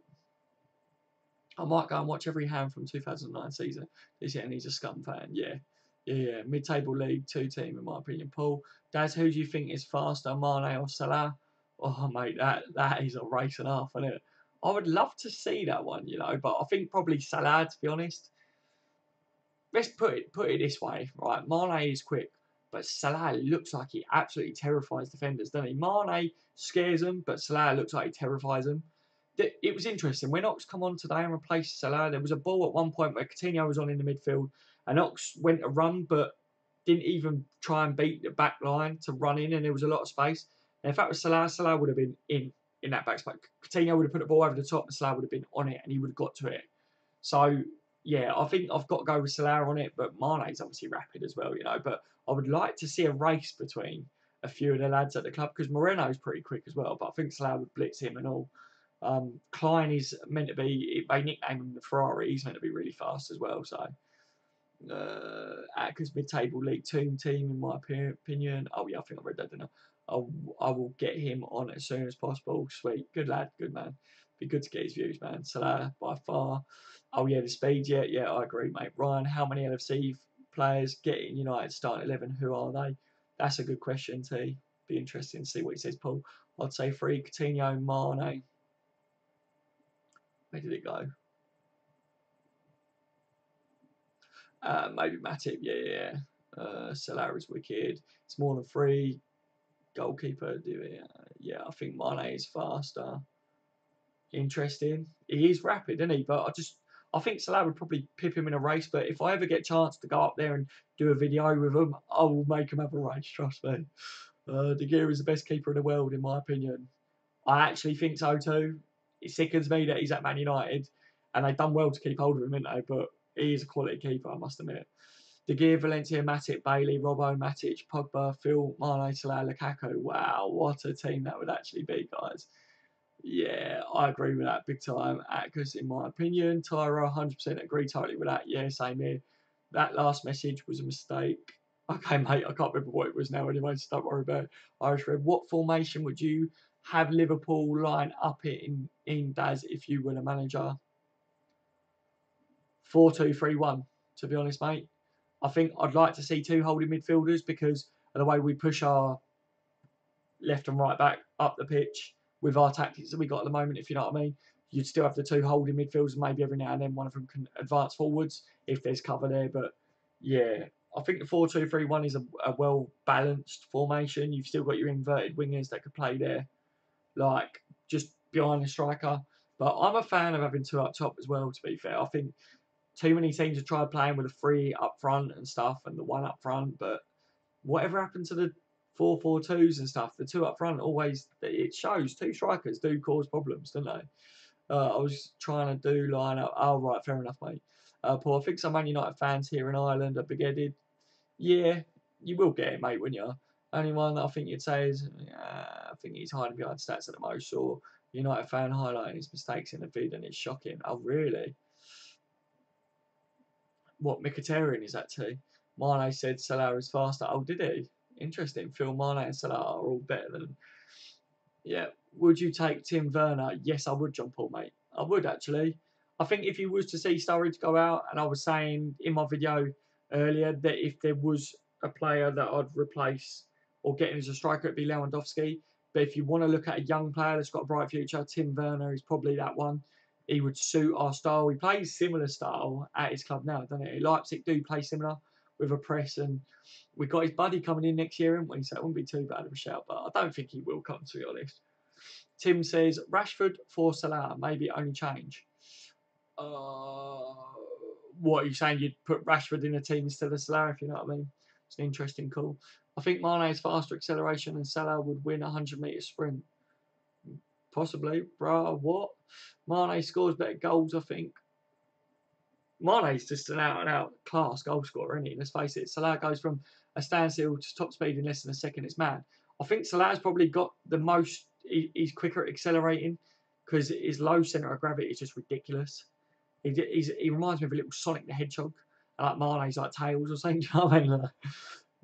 I might go and watch every hand from 2009 season. And he's a scum fan. Yeah. Mid-table league, 2 team in my opinion. Paul, Daz, who do you think is faster, Mane or Salah? Oh mate, that is a race and a half, isn't it? I would love to see that one, you know, but I think probably Salah, to be honest. Let's put it this way, right? Mane is quick, but Salah looks like he absolutely terrifies defenders, doesn't he? Mane scares them, but Salah looks like he terrifies them. It was interesting. When Ox come on today and replaced Salah, there was a ball at one point where Coutinho was on in the midfield, and Ox went to run, but didn't even try and beat the back line to run in, and there was a lot of space. And if that was Salah, Salah would have been in that back space. Coutinho would have put the ball over the top, and Salah would have been on it, and he would have got to it. So, yeah, I think I've got to go with Salah on it, but Mane's obviously rapid as well, you know. But I would like to see a race between a few of the lads at the club, because Moreno's pretty quick as well, but I think Salah would blitz him and all. Klein is meant to be, they nickname him the Ferrari, he's meant to be really fast as well. So, Atticus mid-table League 2 team, in my opinion. Oh, yeah, I think I read that, didn't I? I will get him on as soon as possible. Sweet. Good lad, good man. Be good to get his views, man. Salah, by far. Oh, yeah, the speed, yeah, I agree, mate. Ryan, how many LFC players get in United starting 11? Who are they? That's a good question, T. Be interesting to see what he says, Paul. I'd say 3, Coutinho, Mane. Where did it go? Maybe Matip, yeah. Salah is wicked. It's more than 3. Goalkeeper, yeah, I think Mane is faster. Interesting. He is rapid, isn't he? But I think Salah would probably pip him in a race. But if I ever get a chance to go up there and do a video with him, I will make him have a race, trust me. De Gea is the best keeper in the world, in my opinion. I actually think so too. It sickens me that he's at Man United, and they've done well to keep hold of him, haven't they? But he is a quality keeper, I must admit. De Gea, Valencia, Matip, Bailey, Robbo, Matic, Pogba, Phil, Mane, Salah, Lukaku. Wow, what a team that would actually be, guys. Yeah, I agree with that big time. Atticus, in my opinion. Tyra, 100% agree totally with that. Yeah, same here. That last message was a mistake. Okay, mate, I can't remember what it was now anyway, so don't worry about it. Irish Red, what formation would you have Liverpool line up in Daz, if you were the manager? 4-2-3-1, to be honest, mate. I think I'd like to see 2 holding midfielders, because of the way we push our left and right back up the pitch with our tactics that we got at the moment, if you know what I mean. You'd still have the 2 holding midfielders, and maybe every now and then one of them can advance forwards if there's cover there. But yeah, I think the 4-2-3-1 is a well-balanced formation. You've still got your inverted wingers that could play there, like just behind the striker. But I'm a fan of having 2 up top as well, to be fair. I think too many teams have tried playing with a 3 up front and stuff and the 1 up front, but whatever happened to the 4-4-2s and stuff, the 2 up front always, it shows 2 strikers do cause problems, don't they? I was trying to do line up. Oh, right, fair enough, mate. Paul, I think some Man United fans here in Ireland are big-headed. Yeah, you will get it, mate, wouldn't you? Only one that I think you'd say is, I think he's hiding behind stats at the most, or United fan highlighting his mistakes in the vid, and it's shocking. Oh, really? What Mkhitaryan is that to? Mane said Salah is faster. Oh, did he? Interesting. Phil, Mane and Salah are all better than. Yeah. Would you take Tim Werner? Yes, I would, John Paul, mate. I would actually. I think if you was to see Sturridge go out, and I was saying in my video earlier that if there was a player that I'd replace or get in as a striker, it'd be Lewandowski. But if you want to look at a young player that's got a bright future, Tim Werner is probably that one. He would suit our style. He plays similar style at his club now, doesn't he? Leipzig do play similar with a press, and we've got his buddy coming in next year, haven't we? So it wouldn't be too bad of a shout, but I don't think he will come, to be honest. Tim says, Rashford for Salah, maybe only change. What are you saying? You'd put Rashford in a team instead of Salah, if you know what I mean? It's an interesting call. I think Mane's faster acceleration and Salah would win a 100-metre sprint. Possibly. Bruh, what? Mane scores better goals, I think. Mane's just an out-and-out class goal scorer, isn't he? Let's face it. Salah goes from a standstill to top speed in less than a second. It's mad. I think Salah's probably got the most. He's quicker at accelerating because his low centre of gravity is just ridiculous. He reminds me of a little Sonic the Hedgehog. Like Mane's like Tails or something. Do you know what I mean? Like,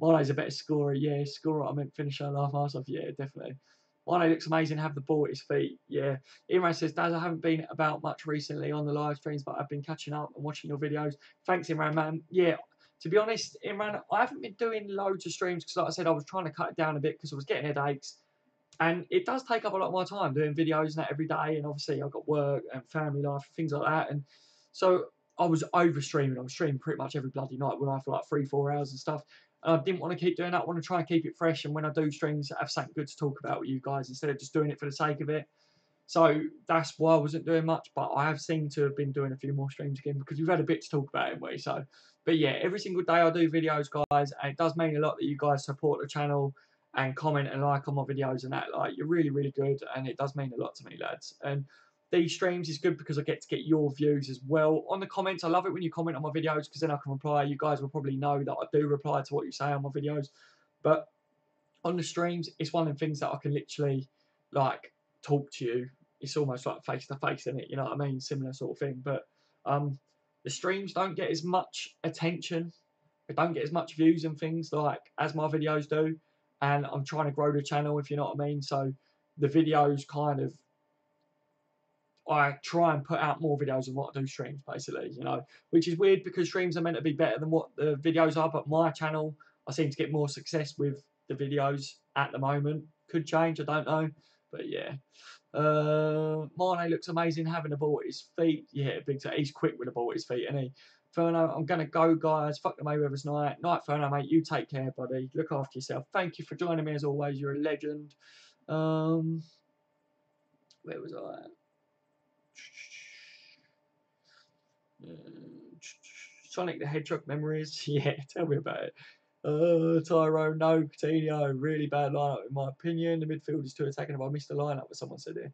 Mane's a better scorer. Yeah, scorer. I meant finisher. Laugh my ass off. Yeah, definitely. Mane looks amazing. Have the ball at his feet. Yeah. Imran says, Daz, I haven't been about much recently on the live streams, but I've been catching up and watching your videos. Thanks, Imran, man. Yeah. To be honest, Imran, I haven't been doing loads of streams because, like I said, I was trying to cut it down a bit because I was getting headaches. And it does take up a lot of my time doing videos and that every day. And obviously, I've got work and family life, things like that. And so I was over streaming. I was streaming pretty much every bloody night when I for like 3-4 hours and stuff. And I didn't want to keep doing that. I want to try and keep it fresh. And when I do streams, have something good to talk about with you guys instead of just doing it for the sake of it. So that's why I wasn't doing much. But I have seemed to have been doing a few more streams again because we've had a bit to talk about anyway. So, but yeah, every single day I do videos, guys. And it does mean a lot that you guys support the channel and comment and like on my videos and that. Like, you're really, really good. And it does mean a lot to me, lads. And these streams is good because I get to get your views as well. On the comments, I love it when you comment on my videos because then I can reply. You guys will probably know that I do reply to what you say on my videos. But on the streams, it's one of the things that I can literally, like, talk to you. It's almost like face-to-face, isn't it? You know what I mean? Similar sort of thing. But the streams don't get as much attention. They don't get as much views and things like as my videos do. And I'm trying to grow the channel, if you know what I mean. So the videos kind of, I try and put out more videos than what I do streams, basically, you know, which is weird because streams are meant to be better than what the videos are. But my channel, I seem to get more success with the videos at the moment. Could change, I don't know. But yeah. Mane looks amazing having the ball at his feet. Yeah, big time. He's quick with the ball at his feet, isn't he? Ferno, I'm going to go, guys. Fuck the Mayweather's night. Night, Ferno, mate. You take care, buddy. Look after yourself. Thank you for joining me as always. You're a legend. Where was I at? Sonic the Hedgehog memories. Yeah, tell me about it. Tyrone, no. Coutinho, really bad lineup in my opinion. The midfield is too attacking. If I missed the lineup, what someone said here.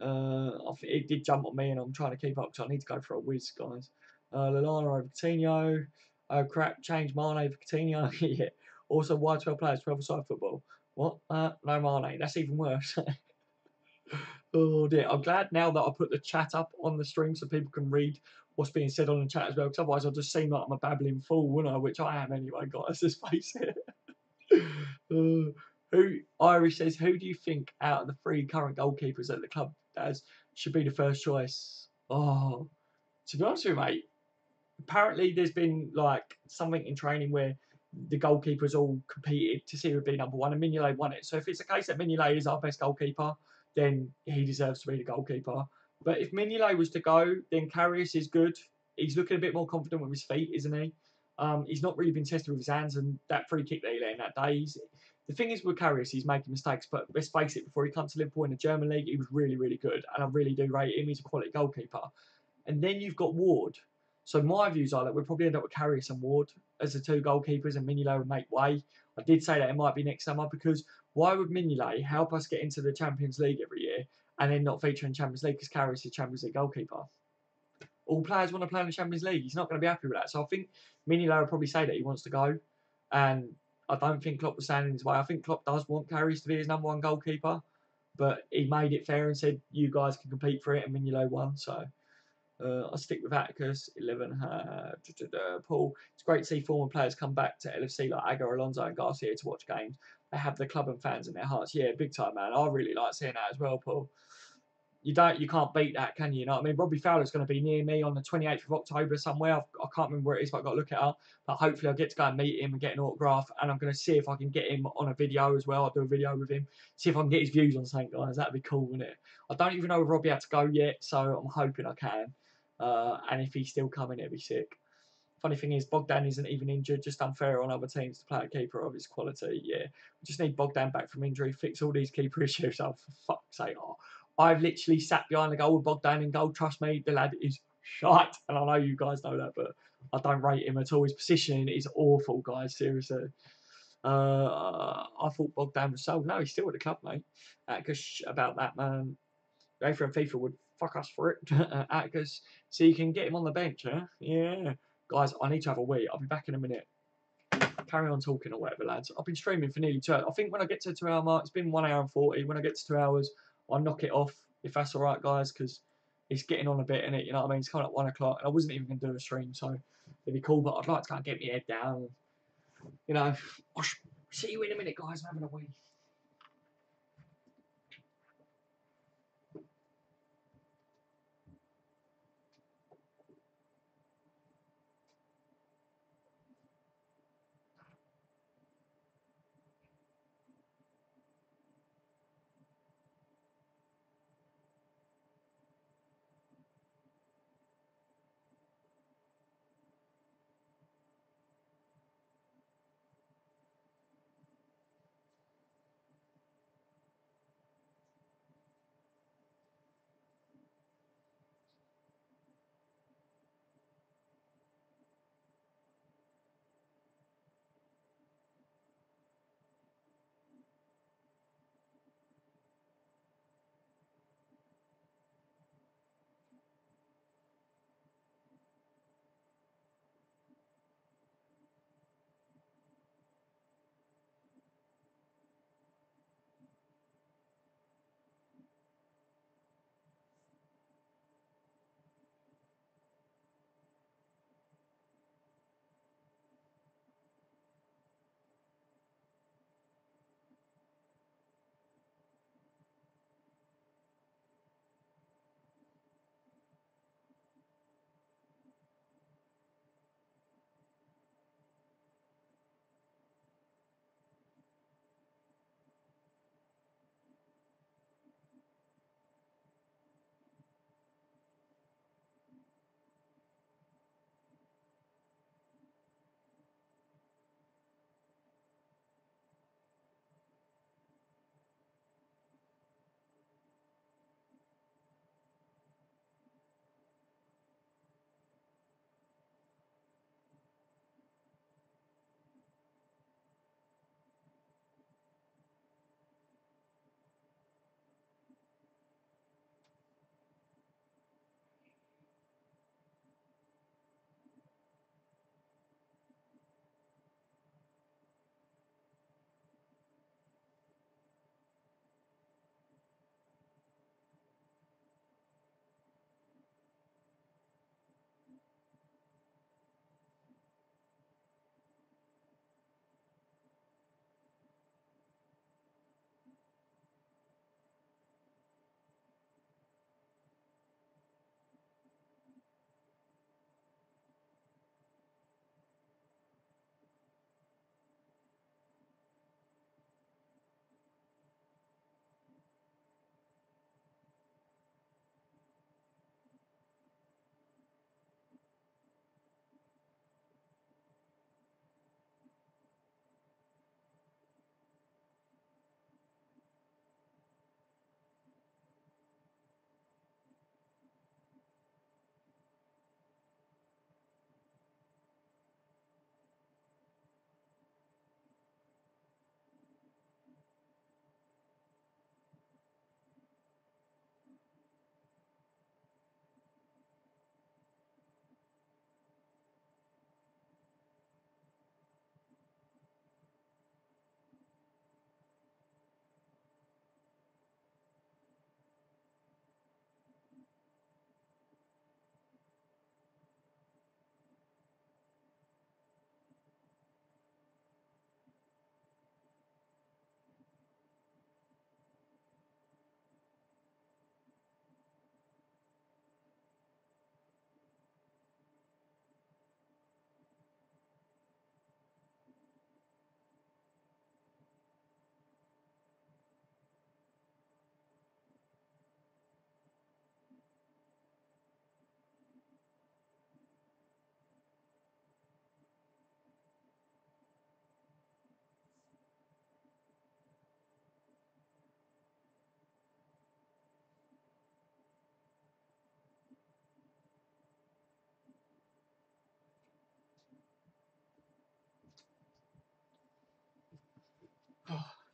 I think it did jump on me, and I'm trying to keep up because I need to go for a whiz, guys. Lallana over Coutinho. Oh crap! Change Mane over Coutinho. Yeah. Also, why 12 players, 12-a-side football? What? No Mane. That's even worse. Oh dear. I'm glad now that I put the chat up on the stream so people can read what's being said on the chat as well, because otherwise I'll just seem like I'm a babbling fool, wouldn't I? Which I am anyway, guys. Let's face it. Irish says, who do you think out of the 3 current goalkeepers at the club as should be the first choice? Oh, to be honest with you, mate, apparently there's been like something in training where the goalkeepers all competed to see who would be number 1, and Mignolet won it. So if it's a case that Mignolet is our best goalkeeper, then he deserves to be the goalkeeper. But if Mignolet was to go, then Karius is good. He's looking a bit more confident with his feet, isn't he? He's not really been tested with his hands, and that free kick that he let in that day. The thing is with Karius, he's making mistakes, but let's face it, before he comes to Liverpool in the German league, he was really, really good, and I really do rate him. He's a quality goalkeeper. And then you've got Ward. So my views are that we'll probably end up with Karius and Ward as the 2 goalkeepers, and Mignolet would make way. I did say that it might be next summer, because why would Mignolet help us get into the Champions League every year and then not feature in Champions League because Karius is Champions League goalkeeper? All players want to play in the Champions League. He's not going to be happy with that. So I think Mignolet will probably say that he wants to go, and I don't think Klopp was standing in his way. I think Klopp does want Karius to be his #1 goalkeeper, but he made it fair and said, you guys can compete for it, and Mignolet won. So I'll stick with Atticus. 11. Paul. It's great to see former players come back to LFC like Aguero, Alonso and Garcia to watch games. They have the club and fans in their hearts. Yeah, big time, man. I really like seeing that as well, Paul. You can't beat that, can you? You know what I mean? Robbie Fowler's going to be near me on the 28th of October somewhere. I can't remember where it is, but I've got to look it up. But hopefully I'll get to go and meet him and get an autograph. And I'm going to see if I can get him on a video as well. I'll do a video with him. See if I can get his views on something, guys. That'd be cool, wouldn't it? I don't even know if Robbie had to go yet, so I'm hoping I can. And if he's still coming, it'd be sick. Funny thing is, Bogdan isn't even injured. Just unfair on other teams to play a keeper of his quality. Yeah, we just need Bogdan back from injury, fix all these keeper issues. Oh, for fuck's sake. Oh, I've literally sat behind the goal with Bogdan in goal. Trust me, the lad is shite. And I know you guys know that, but I don't rate him at all. His positioning is awful, guys. Seriously. I thought Bogdan was sold. No, he's still at the club, mate. Atticus, about that, man. UEFA and FIFA would fuck us for it. Atticus, so you can get him on the bench, huh? Yeah. Guys, I need to have a wee. I'll be back in a minute. Carry on talking or whatever, lads. I've been streaming for nearly 2 hours. I think when I get to the 2 hour mark, it's been 1 hour and 40. When I get to 2 hours, I'll knock it off, if that's all right, guys, because it's getting on a bit, innit? You know what I mean? It's coming up 1 o'clock, and I wasn't even going to do a stream, so it'd be cool, but I'd like to kind of get my head down. You know, I'll see you in a minute, guys. I'm having a wee.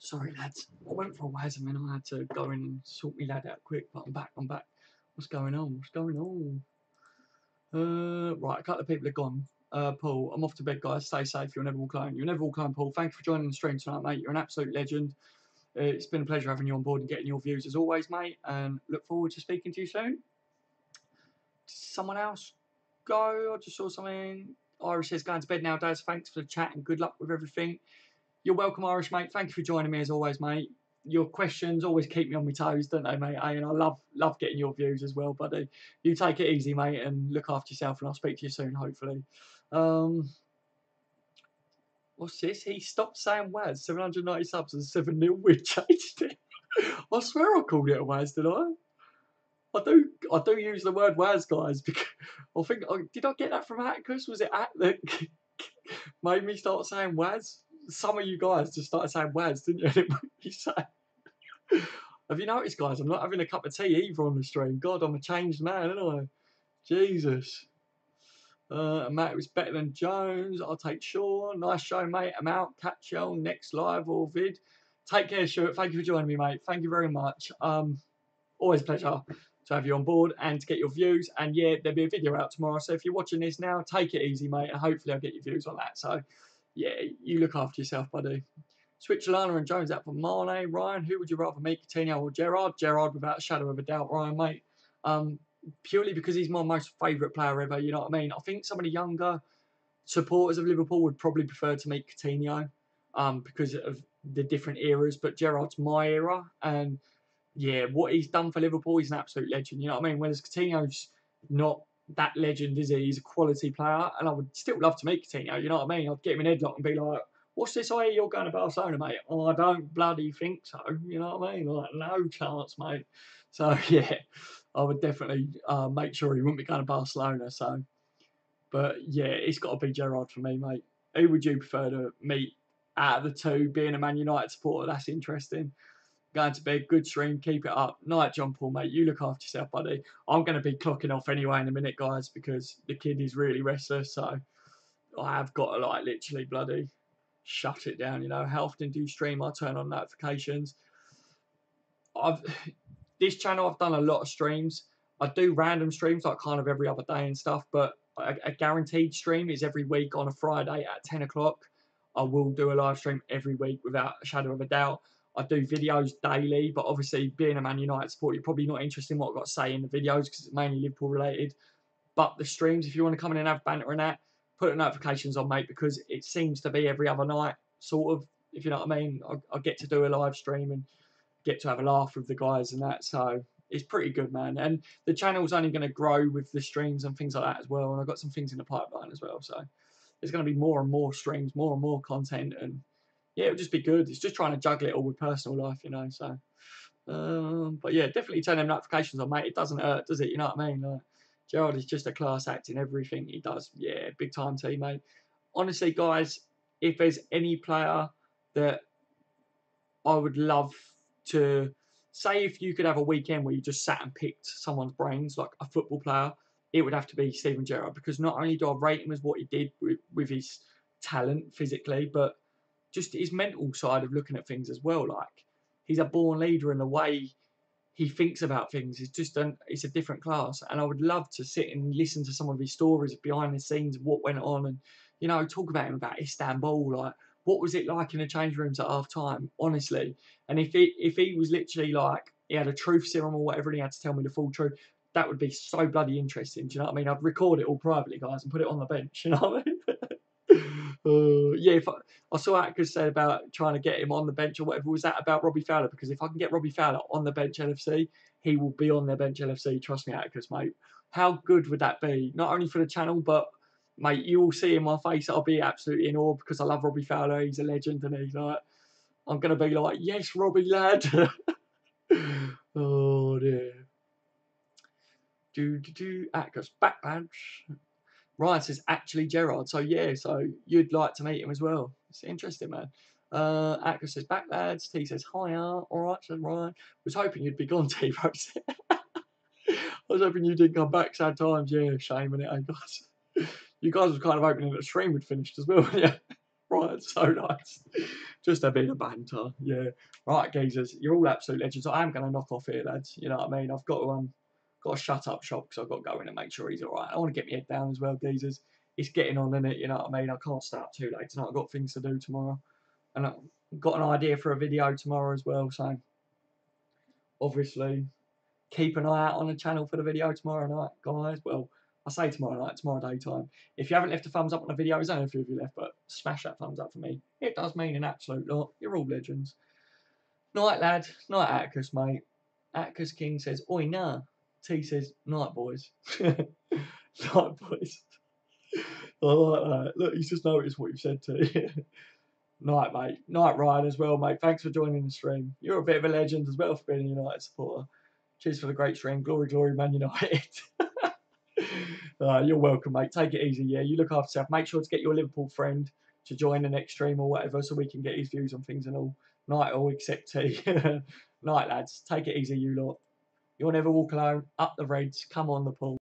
Sorry, lads. I went for a waz and then I had to go in and sort me lad out quick, but I'm back. What's going on? What's going on? Right, a couple of people are gone. Paul, I'm off to bed, guys. Stay safe. You'll never walk alone. You'll never walk alone, Paul. Thank you for joining the stream tonight, mate. You're an absolute legend. It's been a pleasure having you on board and getting your views as always, mate. And look forward to speaking to you soon. Someone else go? I just saw something. Irish says, going to bed now, Daz. Thanks for the chat and good luck with everything. You're welcome, Irish, mate. Thank you for joining me as always, mate. Your questions always keep me on my toes, don't they, mate? And I love getting your views as well, buddy. You take it easy, mate, and look after yourself, and I'll speak to you soon, hopefully. What's this? He stopped saying Waz. 790 subs and 7-0. We changed it. I swear I called it a Waz, did I? I do use the word Waz, guys, because I think did I get that from Atticus? Was it that made me start saying Waz? Some of you guys just started saying Waz, didn't you? And it made me say. Have you noticed, guys? I'm not having a cup of tea either on the stream. God, I'm a changed man, aren't I? Jesus. Matt was better than Jones. I'll take Sean. Nice show, mate. I'm out. Catch you on next live or vid. Take care, Stuart. Thank you for joining me, mate. Thank you very much. Always a pleasure to have you on board and to get your views. And yeah, there'll be a video out tomorrow. So if you're watching this now, take it easy, mate. And hopefully I'll get your views on that. So yeah, you look after yourself, buddy. Switch Lana and Jones out for Mane. Ryan, who would you rather meet, Coutinho or Gerrard? Gerrard, without a shadow of a doubt, Ryan, mate. Purely because he's my most favourite player ever, you know what I mean? I think some of the younger supporters of Liverpool would probably prefer to meet Coutinho because of the different eras, but Gerrard's my era, and yeah, what he's done for Liverpool, he's an absolute legend, you know what I mean? Whereas Coutinho's not that legend, is he? He's a quality player, and I would still love to meet Coutinho, you know what I mean? I'd get him in headlock and be like, what's this? Oh, you're going to Barcelona, mate? Oh, I don't bloody think so, you know what I mean? Like, no chance, mate. So, yeah, I would definitely make sure he wouldn't be going to Barcelona, so. But, yeah, it's got to be Gerrard for me, mate. Who would you prefer to meet out of the two? Being a Man United supporter, that's interesting. Going to bed, good stream, keep it up. Night, John Paul, mate. You look after yourself, buddy. I'm going to be clocking off anyway in a minute, guys, because the kid is really restless. So I have got to, like, literally bloody shut it down. You know, how often do you stream? I turn on notifications. This channel, I've done a lot of streams. I do random streams, like kind of every other day and stuff, but a guaranteed stream is every week on a Friday at 10 o'clock. I will do a live stream every week without a shadow of a doubt. I do videos daily, but obviously being a Man United supporter, you're probably not interested in what I've got to say in the videos because it's mainly Liverpool related. But the streams, if you want to come in and have banter and that, put the notifications on, mate, because it seems to be every other night, sort of, if you know what I mean. I get to do a live stream and get to have a laugh with the guys and that, so it's pretty good, man. And the channel's only going to grow with the streams and things like that as well, and I've got some things in the pipeline as well, so there's going to be more and more streams, more and more content, and yeah, it'll just be good. It's just trying to juggle it all with personal life, you know, so but yeah, definitely turn them notifications on, mate. It doesn't hurt, does it? You know what I mean? Like, Gerrard is just a class act in everything he does. Yeah, big time teammate. Honestly, guys, if there's any player that I would love to say, if you could have a weekend where you just sat and picked someone's brains, like a football player, it would have to be Steven Gerrard, because not only do I rate him as what he did with his talent physically, but just his mental side of looking at things as well. Like, he's a born leader, and the way he thinks about things is just it's a different class. And I would love to sit and listen to some of his stories behind the scenes of what went on, and you know, talk about him about Istanbul, like what was it like in the change rooms at half time, honestly. And if he was literally like, he had a truth serum or whatever, and he had to tell me the full truth, that would be so bloody interesting. Do you know what I mean? I'd record it all privately, guys, and put it on the bench. You know what I mean? Yeah, if I saw Atticus say about trying to get him on the bench or whatever. Was that about Robbie Fowler? Because if I can get Robbie Fowler on the bench LFC, he will be on the bench LFC. Trust me, Atticus, mate. How good would that be? Not only for the channel, but mate, you will see in my face, I'll be absolutely in awe because I love Robbie Fowler. He's a legend, and he's like, I'm gonna be like, yes, Robbie lad. Oh dear. Atticus back badge. Ryan says, actually Gerrard. So yeah, so you'd like to meet him as well. It's interesting, man. Atticus says, back lads. T says, hiya. All right, says Ryan. Was hoping you'd be gone, T. Rose. I was hoping you didn't come back. Sad times. Yeah, shame in it, eh, guys? You guys were kind of hoping that the stream had finished as well. Yeah. Right, so nice. Just a bit of banter, yeah. Right, geezers, you're all absolute legends. I am going to knock off here, lads. You know what I mean? I've got to shut up shop because I've got to go in and make sure he's all right. I want to get my head down as well, geezers. It's getting on, innit? You know what I mean? I can't stay up too late tonight. I've got things to do tomorrow. And I've got an idea for a video tomorrow as well. So, obviously, keep an eye out on the channel for the video tomorrow night, guys. Well, I say tomorrow night, tomorrow daytime. If you haven't left a thumbs up on the video, there's only a few of you left, but smash that thumbs up for me. It does mean an absolute lot. You're all legends. Night, lad. Night, Atticus, mate. Atticus King says, oi, nah. T says, night, boys. Night, boys. I like that. Look, he's just noticed what you've said to. Night, mate. Night, Ryan, as well, mate. Thanks for joining the stream. You're a bit of a legend as well for being a United supporter. Cheers for the great stream. Glory, glory, Man United. You're welcome, mate. Take it easy, yeah. You look after yourself. Make sure to get your Liverpool friend to join the next stream or whatever so we can get his views on things and all. Night all, except tea. Night, lads. Take it easy, you lot. You'll never walk alone. Up the Reds. Come on the pool.